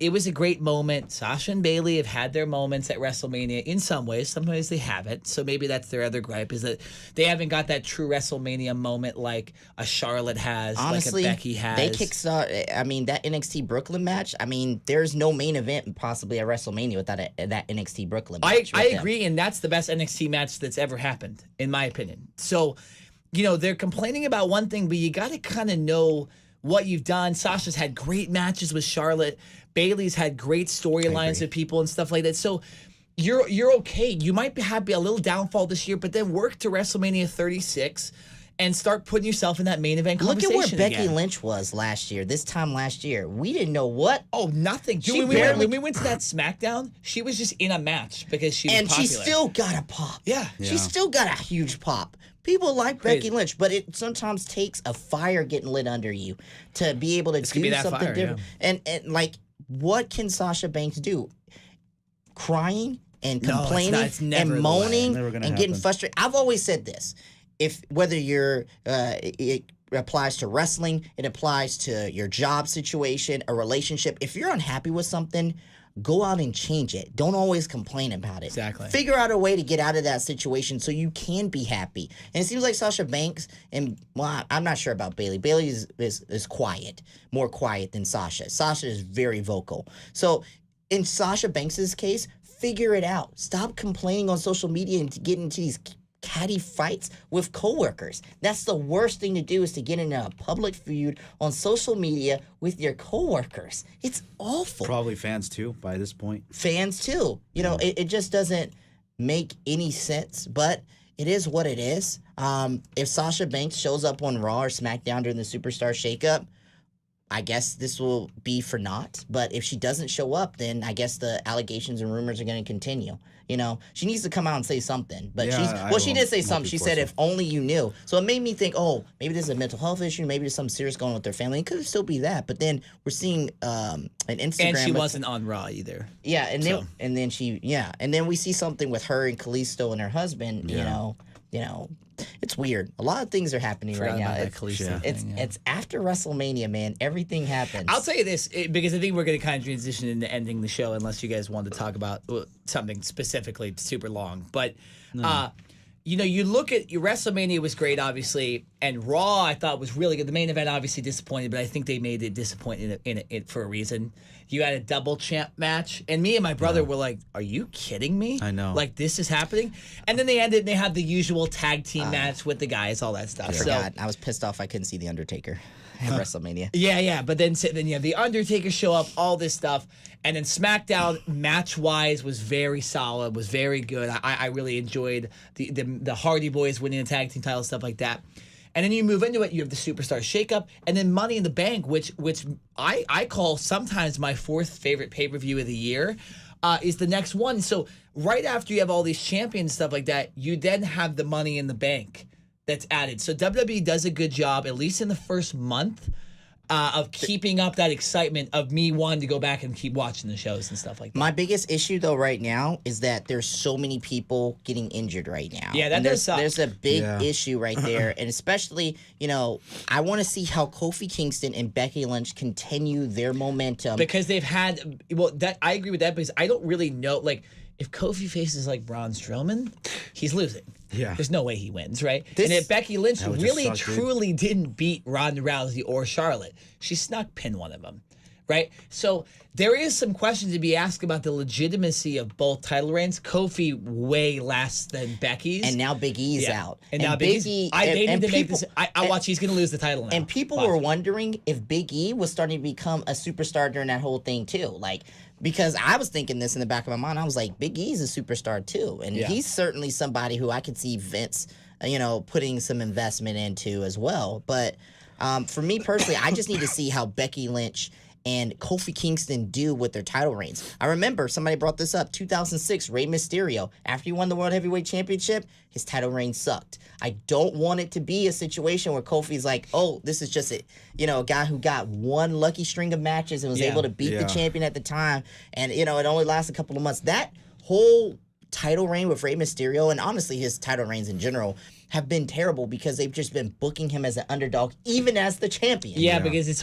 It was a great moment. Sasha and Bailey have had their moments at WrestleMania in some ways. Some ways they haven't. So maybe that's their other gripe, is that they haven't got that true WrestleMania moment like a Charlotte has, Honestly, like a Becky has. They kickstart. I mean, that NXT Brooklyn match. I mean, there's no main event possibly at WrestleMania without that NXT Brooklyn match. I agree, and that's the best NXT match that's ever happened, in my opinion. So, they're complaining about one thing, but you got to kind of know what you've done. Sasha's had great matches with Charlotte. Bailey's had great storylines with people and stuff like that. So you're okay. You might have a little downfall this year, but then work to WrestleMania 36 and start putting yourself in that main event conversation. Look at where Becky again. Lynch was last year. This time last year, we didn't know what. Oh, nothing. Dude, when we went to that SmackDown, she was just in a match because she was popular. She still got a pop. Yeah. She still got a huge pop. People like Becky Lynch, but it sometimes takes a fire getting lit under you to be able to do something different. Yeah. And like, what can Sasha Banks do? Crying and complaining and moaning and getting frustrated. I've always said this. Whether you're it applies to wrestling, it applies to your job situation, a relationship. If you're unhappy with something, go out and change it. Don't always complain about it. Exactly. Figure out a way to get out of that situation so you can be happy. And it seems like Sasha Banks I'm not sure about Bailey. Bailey is quiet, more quiet than Sasha. Sasha is very vocal. So in Sasha Banks's case, figure it out. Stop complaining on social media and get into these catty fights with coworkers. That's the worst thing to do, is to get in a public feud on social media with your coworkers. It's awful. Probably fans too by this point. Fans too. It just doesn't make any sense, but it is what it is. If Sasha Banks shows up on Raw or SmackDown during the Superstar Shakeup, I guess this will be for naught. But if she doesn't show up, then I guess the allegations and rumors are going to continue. She needs to come out and say something. But she did say something. She said, if only you knew. So it made me think, oh, maybe this is a mental health issue. Maybe there's something serious going on with their family. It could still be that. But then we're seeing an Instagram. And she wasn't on Raw either. Yeah, and then we see something with her and Kalisto and her husband. It's weird. A lot of things are happening right now. It's after WrestleMania, man. Everything happens. I'll tell you this, because I think we're going to kind of transition into ending the show, unless you guys want to talk about something specifically super long. But, you look at your WrestleMania was great, obviously, and Raw I thought was really good. The main event obviously disappointed, but I think they made it disappointing in it for a reason. You had a double champ match, and me and my brother were like, "Are you kidding me? I know, like this is happening." And then they ended, and they had the usual tag team match with the guys, all that stuff. I forgot. I was pissed off I couldn't see the Undertaker at WrestleMania. Yeah. But then you have the Undertaker show up, all this stuff, and then SmackDown match wise was very solid, was very good. I really enjoyed the Hardy Boys winning the tag team title, stuff like that. And then you move into it, you have the Superstar Shakeup, and then Money in the Bank, which I call sometimes my fourth favorite pay-per-view of the year, is the next one. So right after you have all these champions and stuff like that, you then have the Money in the Bank that's added. So WWE does a good job, at least in the first month, of keeping up that excitement of me wanting to go back and keep watching the shows and stuff like that. My biggest issue, though, right now is that there's so many people getting injured right now. Yeah, that does suck. There's a big issue right there. And especially, I want to see how Kofi Kingston and Becky Lynch continue their momentum. Because they've had, I agree with that, because I don't really know, like, if Kofi faces like Braun Strowman, he's losing. Yeah. There's no way he wins, right? This- and if Becky Lynch would just really, suck, dude. truly didn't beat Ronda Rousey or Charlotte, she snuck pin one of them, right? So there is some questions to be asked about the legitimacy of both title reigns. Kofi way less than Becky's. And now Big E's out. And now Big E, they need to make people- this. I watch. He's going to lose the title now. And people Watch. were wondering if Big E was starting to become a superstar during that whole thing too. Like, because I was thinking this in the back of my mind. I was like, Big E's a superstar too. And he's certainly somebody who I could see Vince, putting some investment into as well. But for me personally, I just need to see how Becky Lynch and Kofi Kingston do with their title reigns. I remember somebody brought this up, 2006, Rey Mysterio. After he won the World Heavyweight Championship, his title reign sucked. I don't want it to be a situation where Kofi's like, oh, this is just a guy who got one lucky string of matches and was able to beat the champion at the time. And, it only lasts a couple of months. That whole title reign with Rey Mysterio, and honestly his title reigns in general, have been terrible because they've just been booking him as an underdog, even as the champion. Yeah, because it's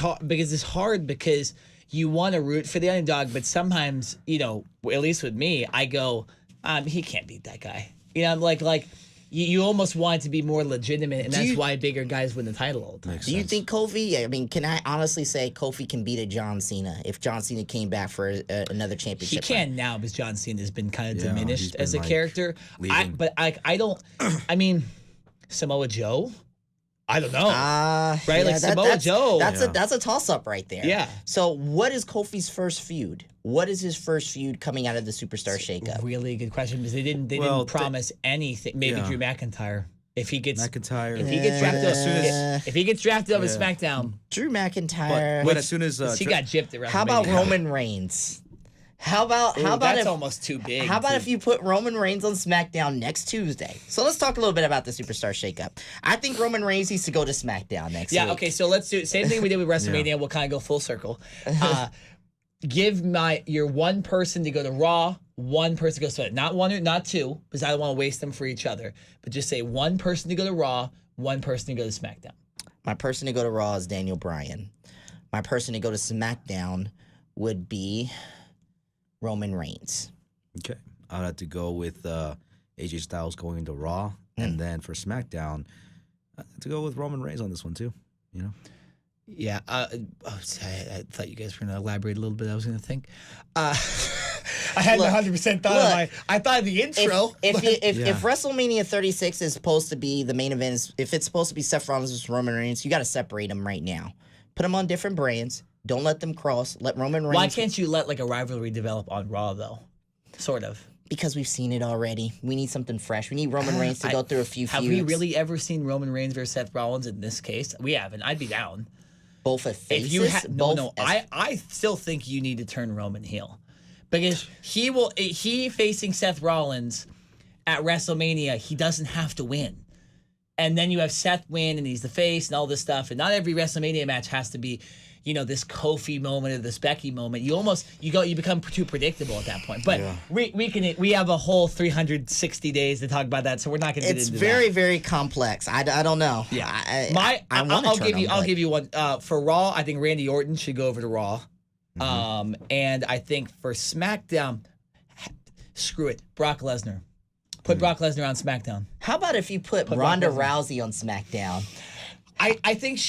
hard because you want to root for the underdog, but sometimes, at least with me, I go, he can't beat that guy. Like you almost want it to be more legitimate, and that's why bigger guys win the title all the time. Do you think Kofi, can I honestly say Kofi can beat a John Cena if John Cena came back for another He championship? can now because John Cena has been kind of Yeah, diminished he's been, as a like, character. leaving. Samoa Joe? I don't know. Right, like Samoa Joe. That's a toss up right there. Yeah. So what is Kofi's first feud? What is his first feud coming out of the Superstar Shakeup? Really good question because they didn't promise anything. Maybe Drew McIntyre. If he gets McIntyre. if he gets drafted up, if he gets drafted up at SmackDown, Drew McIntyre. But as soon as he got gypped at WrestleMania. How about Roman Reigns? How about that's if, almost too big. How about if you put Roman Reigns on SmackDown next Tuesday? So let's talk a little bit about the Superstar Shakeup. I think Roman Reigns needs to go to SmackDown next week. Yeah, okay, so let's do same thing we did with WrestleMania. We'll kind of go full circle. Give your one person to go to Raw, one person to go to not one or not two, because I don't want to waste them for each other. But just say one person to go to Raw, one person to go to SmackDown. My person to go to Raw is Daniel Bryan. My person to go to SmackDown would be Roman Reigns. Okay. I'd have to go with AJ Styles going to Raw. And then for SmackDown, to go with Roman Reigns on this one too. Yeah, I thought you guys were going to elaborate a little bit. I was going to think. I hadn't 100% thought of my. I thought of the intro. If WrestleMania 36 is supposed to be the main event, if it's supposed to be Seth Rollins versus Roman Reigns, you got to separate them right now. Put them on different brands. Don't let them cross. Let Roman Reigns. Why can't you let like a rivalry develop on Raw though? Sort of. Because we've seen it already. We need something fresh. We need Roman Reigns to go through a few Have feuds. we really ever seen Roman Reigns versus Seth Rollins in this case? We haven't. I'd be down. Both as faces? If you both as- I still think you need to turn Roman heel. Because he facing Seth Rollins at WrestleMania, he doesn't have to win. And then you have Seth win and he's the face and all this stuff. And not every WrestleMania match has to be, this Kofi moment or this Becky moment. You become too predictable at that point. But we have a whole 360 days to talk about that, so we're not going to get It's into very, that. very complex. I don't know. Yeah. I'll give you one. For Raw, I think Randy Orton should go over to Raw. And I think for SmackDown, screw it. Brock Lesnar. Put Brock Lesnar on SmackDown. How about if you put Ronda Rousey on SmackDown? I think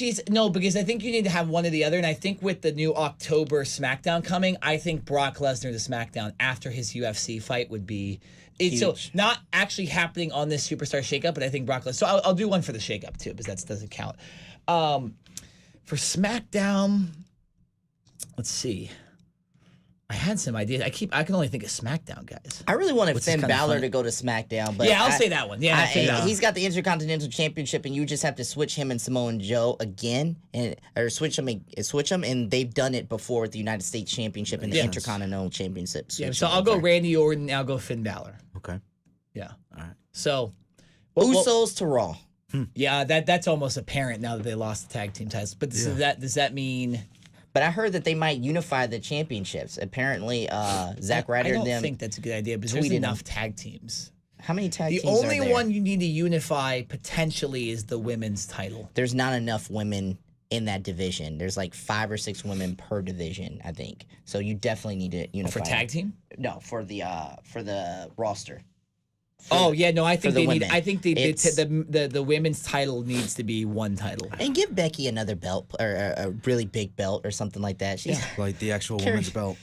because I think you need to have one or the other. And I think with the new October SmackDown coming, I think Brock Lesnar to SmackDown after his UFC fight would be... So not actually happening on this Superstar Shakeup, but I think Brock Lesnar... So I'll do one for the Shakeup too, because that doesn't count. For SmackDown, let's see. I had some ideas. I can only think of SmackDown guys. I really wanted Which is Finn kinda Balor fun. to go to SmackDown, but Yeah, I'll say that one. Yeah, Finn Balor. he's got the Intercontinental Championship, and you just have to switch him and Samoa Joe again, or switch them, and they've done it before with the United States Championship and the Intercontinental Championship. Yeah, so I'll go Randy Orton, and I'll go Finn Balor. Okay. Yeah. All right. So, Usos to Raw. Yeah, that's almost apparent now that they lost the tag team titles. But does that mean? But I heard that they might unify the championships. Apparently, Zack Ryder I and don't them. think that's a good idea because there's tweeted enough tag teams. How many tag The teams only are there? one you need to unify potentially is the women's title. There's not enough women in that division. There's like 5 or 6 women per division, I think. So you definitely need to unify. For tag team? No, for the roster. I think the they need. women. I think the women's title needs to be one title. And give Becky another belt or a really big belt or something like that. She's Like the actual women's belt.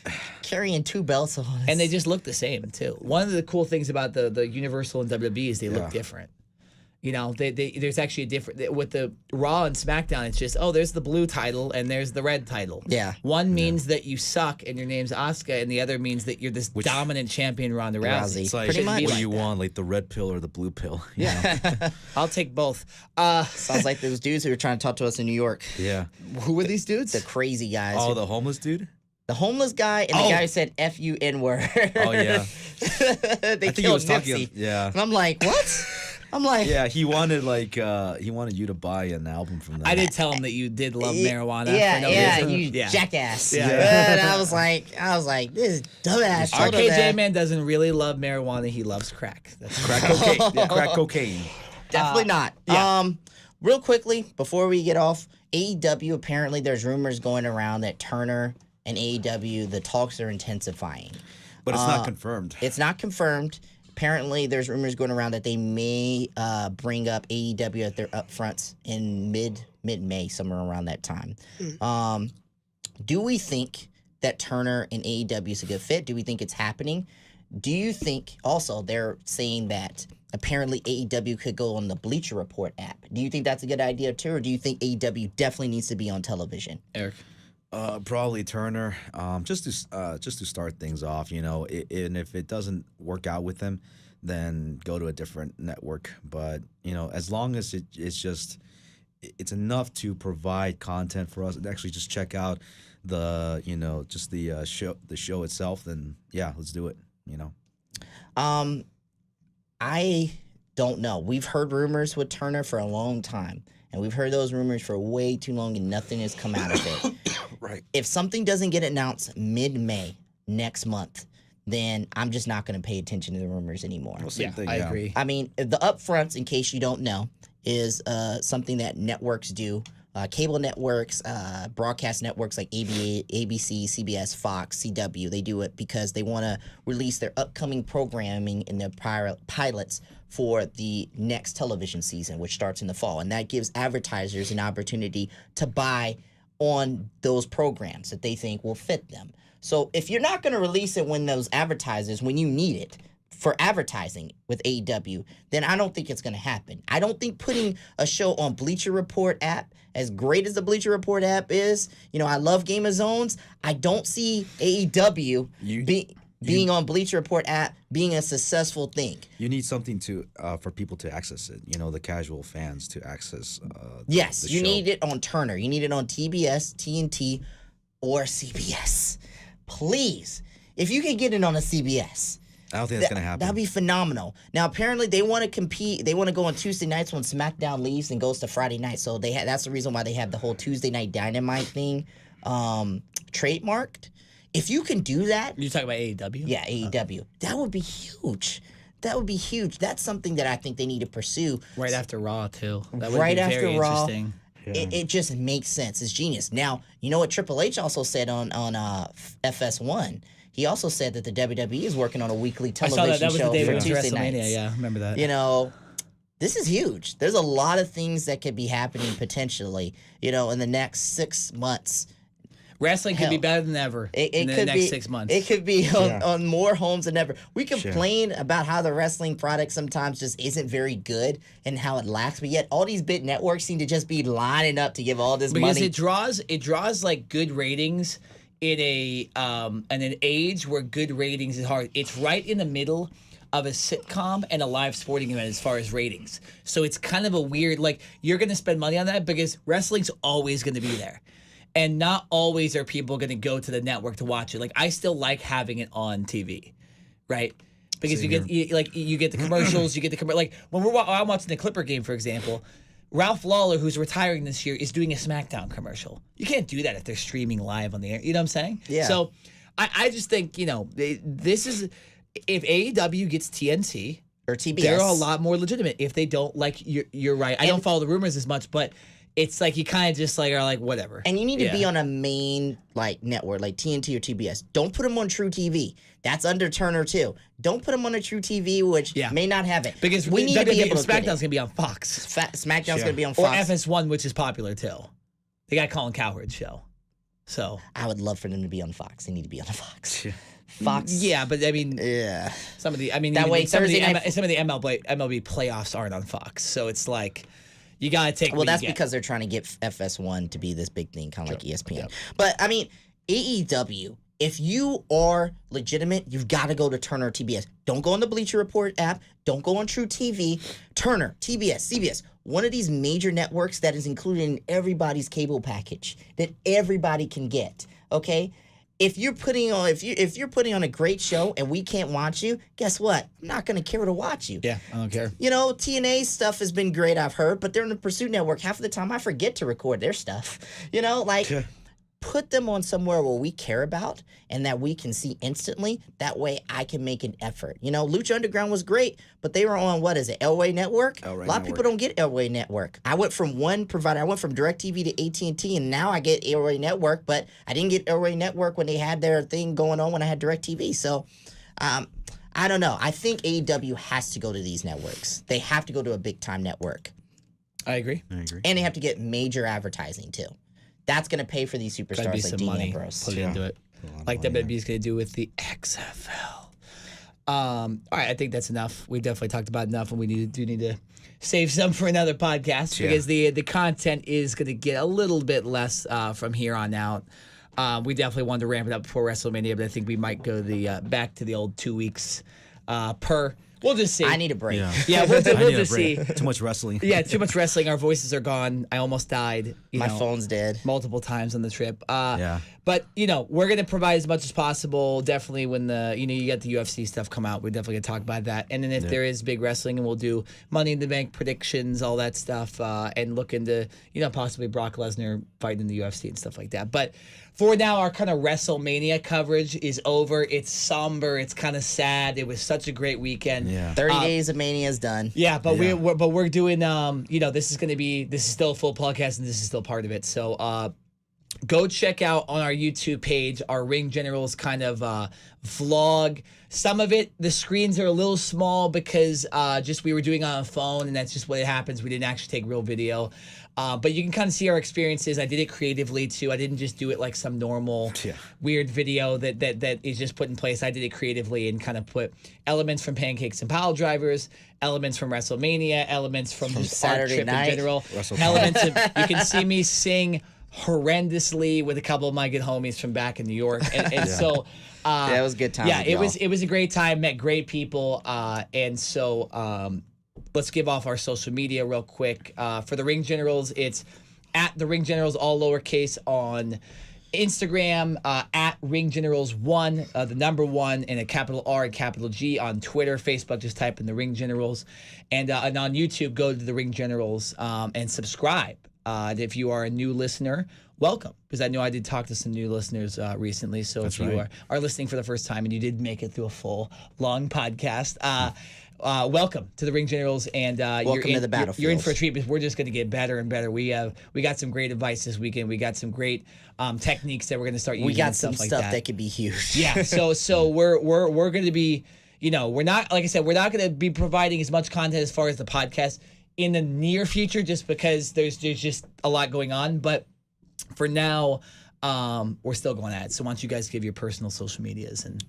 carrying 2 belts on. And they just look the same too. One of the cool things about the Universal and WWE is they look different. You know, there's actually a different with the Raw and SmackDown. It's just there's the blue title and there's the red title. Yeah. One means that you suck and your name's Asuka, and the other means that you're this dominant champion, Ronda Rousey. It's like, Pretty much. what do like you that. want, like the red pill or the blue pill? You know? I'll take both. Sounds like those dudes who were trying to talk to us in New York. Yeah. Who were these dudes? The crazy guys. Oh, the homeless dude? The homeless guy and the guy who said F U N word. Oh, yeah. They I think he killed was talking. Nipsey. Yeah. And I'm like, what? I'm like, Yeah, he wanted you to buy an album from them. I did tell him that you did love marijuana. Yeah, for no yeah, reason. you jackass. Yeah. And I was like, this dumbass. told her RKJ that. man doesn't really love marijuana. He loves crack. That's Crack cocaine. Yeah, crack cocaine. Definitely not. yeah. Real quickly, before we get off, AEW, apparently there's rumors going around that Turner and AEW, the talks are intensifying. But it's not confirmed. It's not confirmed. Apparently, there's rumors going around that they may bring up AEW at their upfronts in mid-May, somewhere around that time. Do we think that Turner and AEW is a good fit? Do we think it's happening? Do you think, also, they're saying that apparently AEW could go on the Bleacher Report app. Do you think that's a good idea, too, or do you think AEW definitely needs to be on television? Eric. Probably Turner, just to start things off, you know. And if it doesn't work out with them, then go to a different network. But you know, as long as it's enough to provide content for us and actually just check out the show itself, then yeah, let's do it. You know. I don't know. We've heard rumors with Turner for a long time. And we've heard those rumors for way too long and nothing has come out of it. Right. If something doesn't get announced mid-May next month, then I'm just not going to pay attention to the rumors anymore. Well, same thing, I agree. I mean, the upfronts, in case you don't know, is something that networks do. Cable networks, broadcast networks like ABC, CBS, Fox, CW, they do it because they want to release their upcoming programming and their pilots for the next television season, which starts in the fall. And that gives advertisers an opportunity to buy on those programs that they think will fit them. So if you're not going to release it when you need it for advertising with AEW, then I don't think it's going to happen. I don't think putting a show on Bleacher Report app, as great as the Bleacher Report app is, you know, I love Game of Zones. I don't see AEW being on Bleacher Report app being a successful thing. You need something for people to access it. You know, the casual fans to access. Yes, the you show. need it on Turner. You need it on TBS, TNT, or CBS. Please, if you can get it on a CBS. I don't think that's going to happen. That'd be phenomenal. Now, apparently, they want to compete. They want to go on Tuesday nights when SmackDown leaves and goes to Friday night. So that's the reason why they have the whole Tuesday Night Dynamite thing trademarked. If you can do that, You talking about AEW? yeah, AEW, that would be huge. That would be huge. That's something that I think they need to pursue. Right after Raw too. That would Right be after very Raw. interesting. It just makes sense. It's genius. Now, you know what Triple H also said on FS1? He also said that the WWE is working on a weekly I saw television that. That was show the day for we went to Tuesday WrestleMania. nights. Yeah, I remember that. You know, this is huge. There's a lot of things that could be happening potentially, you know, in the next 6 months. Wrestling could be Hell. better than ever It in the could next be, 6 months. It could be on more homes than ever. We complain about how the wrestling product sometimes just isn't very good and how it lacks, but yet all these big networks seem to just be lining up to give all this because money. it draws like good ratings in an age where good ratings is hard. It's right in the middle of a sitcom and a live sporting event as far as ratings. So it's kind of a weird, like, you're going to spend money on that because wrestling's always going to be there. And not always are people going to go to the network to watch it. Like, I still like having it on TV, right? Because you get the commercials, like when I'm watching the Clipper game, for example, Ralph Lawler, who's retiring this year, is doing a SmackDown commercial. You can't do that if they're streaming live on the air. You know what I'm saying? Yeah. So I just think, you know, this is, if AEW gets TNT, or TBS. they're a lot more legitimate. If they don't, like, you're right. I don't follow the rumors as much, but it's like you kind of just like are like whatever. And you need to be on a main like network, like TNT or TBS. Don't put them on True TV. That's under Turner too. Don't put them on a True TV, which may not have it. Because we need to be able to SmackDown's going to be on Fox. SmackDown's going to be on Fox. Or FS1, which is popular too. They got Colin Cowherd's show. So I would love for them to be on Fox. They need to be on Fox. Fox. Yeah, but I mean, some of the MLB playoffs aren't on Fox, so it's like you gotta take. Well, that's because they're trying to get FS1 to be this big thing, kind of like ESPN. Yep. But I mean, AEW. If you are legitimate, you've got to go to Turner TBS. Don't go on the Bleacher Report app. Don't go on True TV. Turner, TBS, CBS. One of these major networks that is included in everybody's cable package that everybody can get. Okay. If you're putting on a great show and we can't watch you, guess what? I'm not gonna care to watch you. Yeah, I don't care. You know, TNA stuff has been great, I've heard, but they're in the Pursuit Network. Half of the time I forget to record their stuff. You know, like put them on somewhere where we care about and that we can see instantly. That way I can make an effort. You know, Lucha Underground was great, but they were on, what is it, Elway Network? A lot of people don't get Elway Network. I went from one provider. I went from DirecTV to AT&T, and now I get Elway Network, but I didn't get Elway Network when they had their thing going on when I had DirecTV. So, I don't know. I think AEW has to go to these networks. They have to go to a big-time network. I agree. And they have to get major advertising, too. That's going to pay for these superstars like Dean Ambrose. Put into it. Like WWE's going to do with the XFL. All right, I think that's enough. We definitely talked about enough, and we do need to save some for another podcast because the content is going to get a little bit less from here on out. We definitely wanted to ramp it up before WrestleMania, but I think we might go back to the old 2 weeks per. We'll just see. I need a break. Yeah, we'll just see. Too much wrestling. Yeah, too much wrestling. Our voices are gone. I almost died. My phone's dead. Multiple times on the trip. But, we're going to provide as much as possible. Definitely when you get the UFC stuff come out, we're definitely going to talk about that. And then if there is big wrestling, and we'll do Money in the Bank predictions, all that stuff, and look into, possibly Brock Lesnar fighting in the UFC and stuff like that. But for now, our kind of WrestleMania coverage is over. It's somber. It's kind of sad. It was such a great weekend. Yeah. 30 days of Mania is done. Yeah, but we're doing this is still a full podcast, and this is still part of it. So go check out on our YouTube page our Ring Generals kind of vlog. Some of it, the screens are a little small because we were doing it on a phone, and that's just what happens. We didn't actually take real video. But you can kind of see our experiences. I did it creatively, too. I didn't just do it like some normal weird video that is just put in place. I did it creatively and kind of put elements from Pancakes and Pile Drivers, elements from WrestleMania, elements from just Saturday our trip night. in general. Elements of, you can see me sing horrendously with a couple of my good homies from back in New York. And so... it was a good time. Yeah, it was a great time. Met great people. And so... let's give off our social media real quick. For the Ring Generals, it's at the Ring Generals, all lowercase on Instagram, at Ring Generals 1, the number 1, and a capital R and capital G on Twitter. Facebook, just type in the Ring Generals. And on YouTube, go to the Ring Generals and subscribe. If you are a new listener, welcome, because I know I did talk to some new listeners recently. So if you are listening for the first time and you did make it through a full, long podcast, welcome to the Ring Generals, and welcome to the battlefield. You're in for a treat because we're just going to get better and better. We got some great advice this weekend. We got some great techniques that we're going to start using. We got and some stuff stuff like that could be huge. Yeah. So we're going to be, we're not, like I said, we're not going to be providing as much content as far as the podcast in the near future, just because there's just a lot going on. But for now, we're still going at it. So why don't you guys give your personal social medias and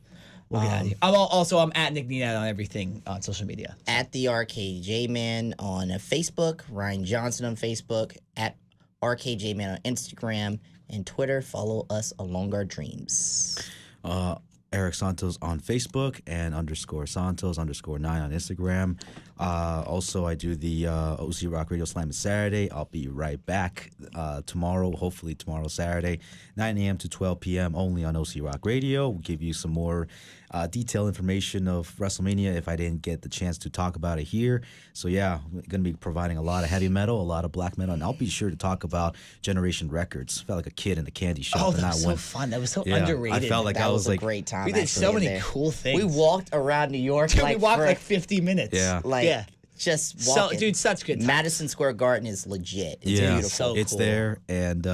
we'll get out of here. I'm at Nick Nina on everything on social media. So. At the RKJ Man on Facebook, Ryan Johnson on Facebook, at RKJ Man on Instagram and Twitter. Follow us along our dreams. Eric Santos on Facebook and _Santos_9 on Instagram. Also, I do the OC Rock Radio Slam Saturday. I'll be right back tomorrow, hopefully tomorrow, Saturday, 9 a.m. to 12 p.m. only on OC Rock Radio. We'll give you some more detailed information of WrestleMania if I didn't get the chance to talk about it here. So, yeah, we're going to be providing a lot of heavy metal, a lot of black metal, and I'll be sure to talk about Generation Records. Felt like a kid in a candy shop. Oh, that was so fun. That was so underrated. I felt like that I was like a great time. We did so many cool things. We walked around New York. We walked like 50 minutes. Yeah. Like, just So, walking. dude, such good times. Madison Square Garden is legit. It's Yeah, beautiful. So it's cool. there. And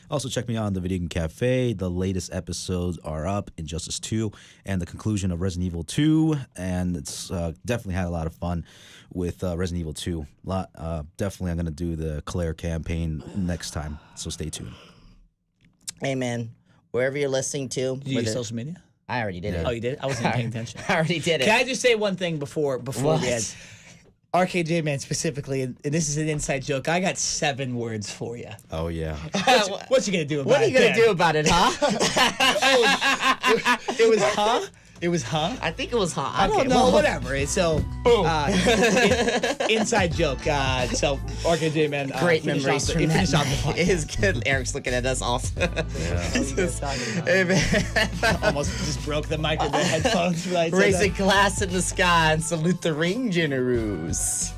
also check me out on the Video Game Cafe. The latest episodes are up, Injustice 2 and the conclusion of Resident Evil 2. And it's definitely had a lot of fun with Resident Evil 2. Definitely I'm going to do the Claire campaign next time, so stay tuned. Hey, man, wherever you're listening to. Did you use social media? I already did it. Oh, you did? I wasn't paying attention. I already did it. Can I just say one thing before What? we end? RKJ Man specifically, and this is an inside joke. I got 7 words for you. Oh, yeah. What you gonna do about it? What are you going to Dan? do about it, huh? It was huh? It was huh? I think it was hot. I Okay, don't know. well, whatever. So, inside joke. So, RKJ Man, Great finish memories off the, from finish that. off the podcast. It is good. Eric's looking at us off. Hey, man. Almost just broke the mic with the headphones. Right? Raise a glass in the sky and salute the ring generous.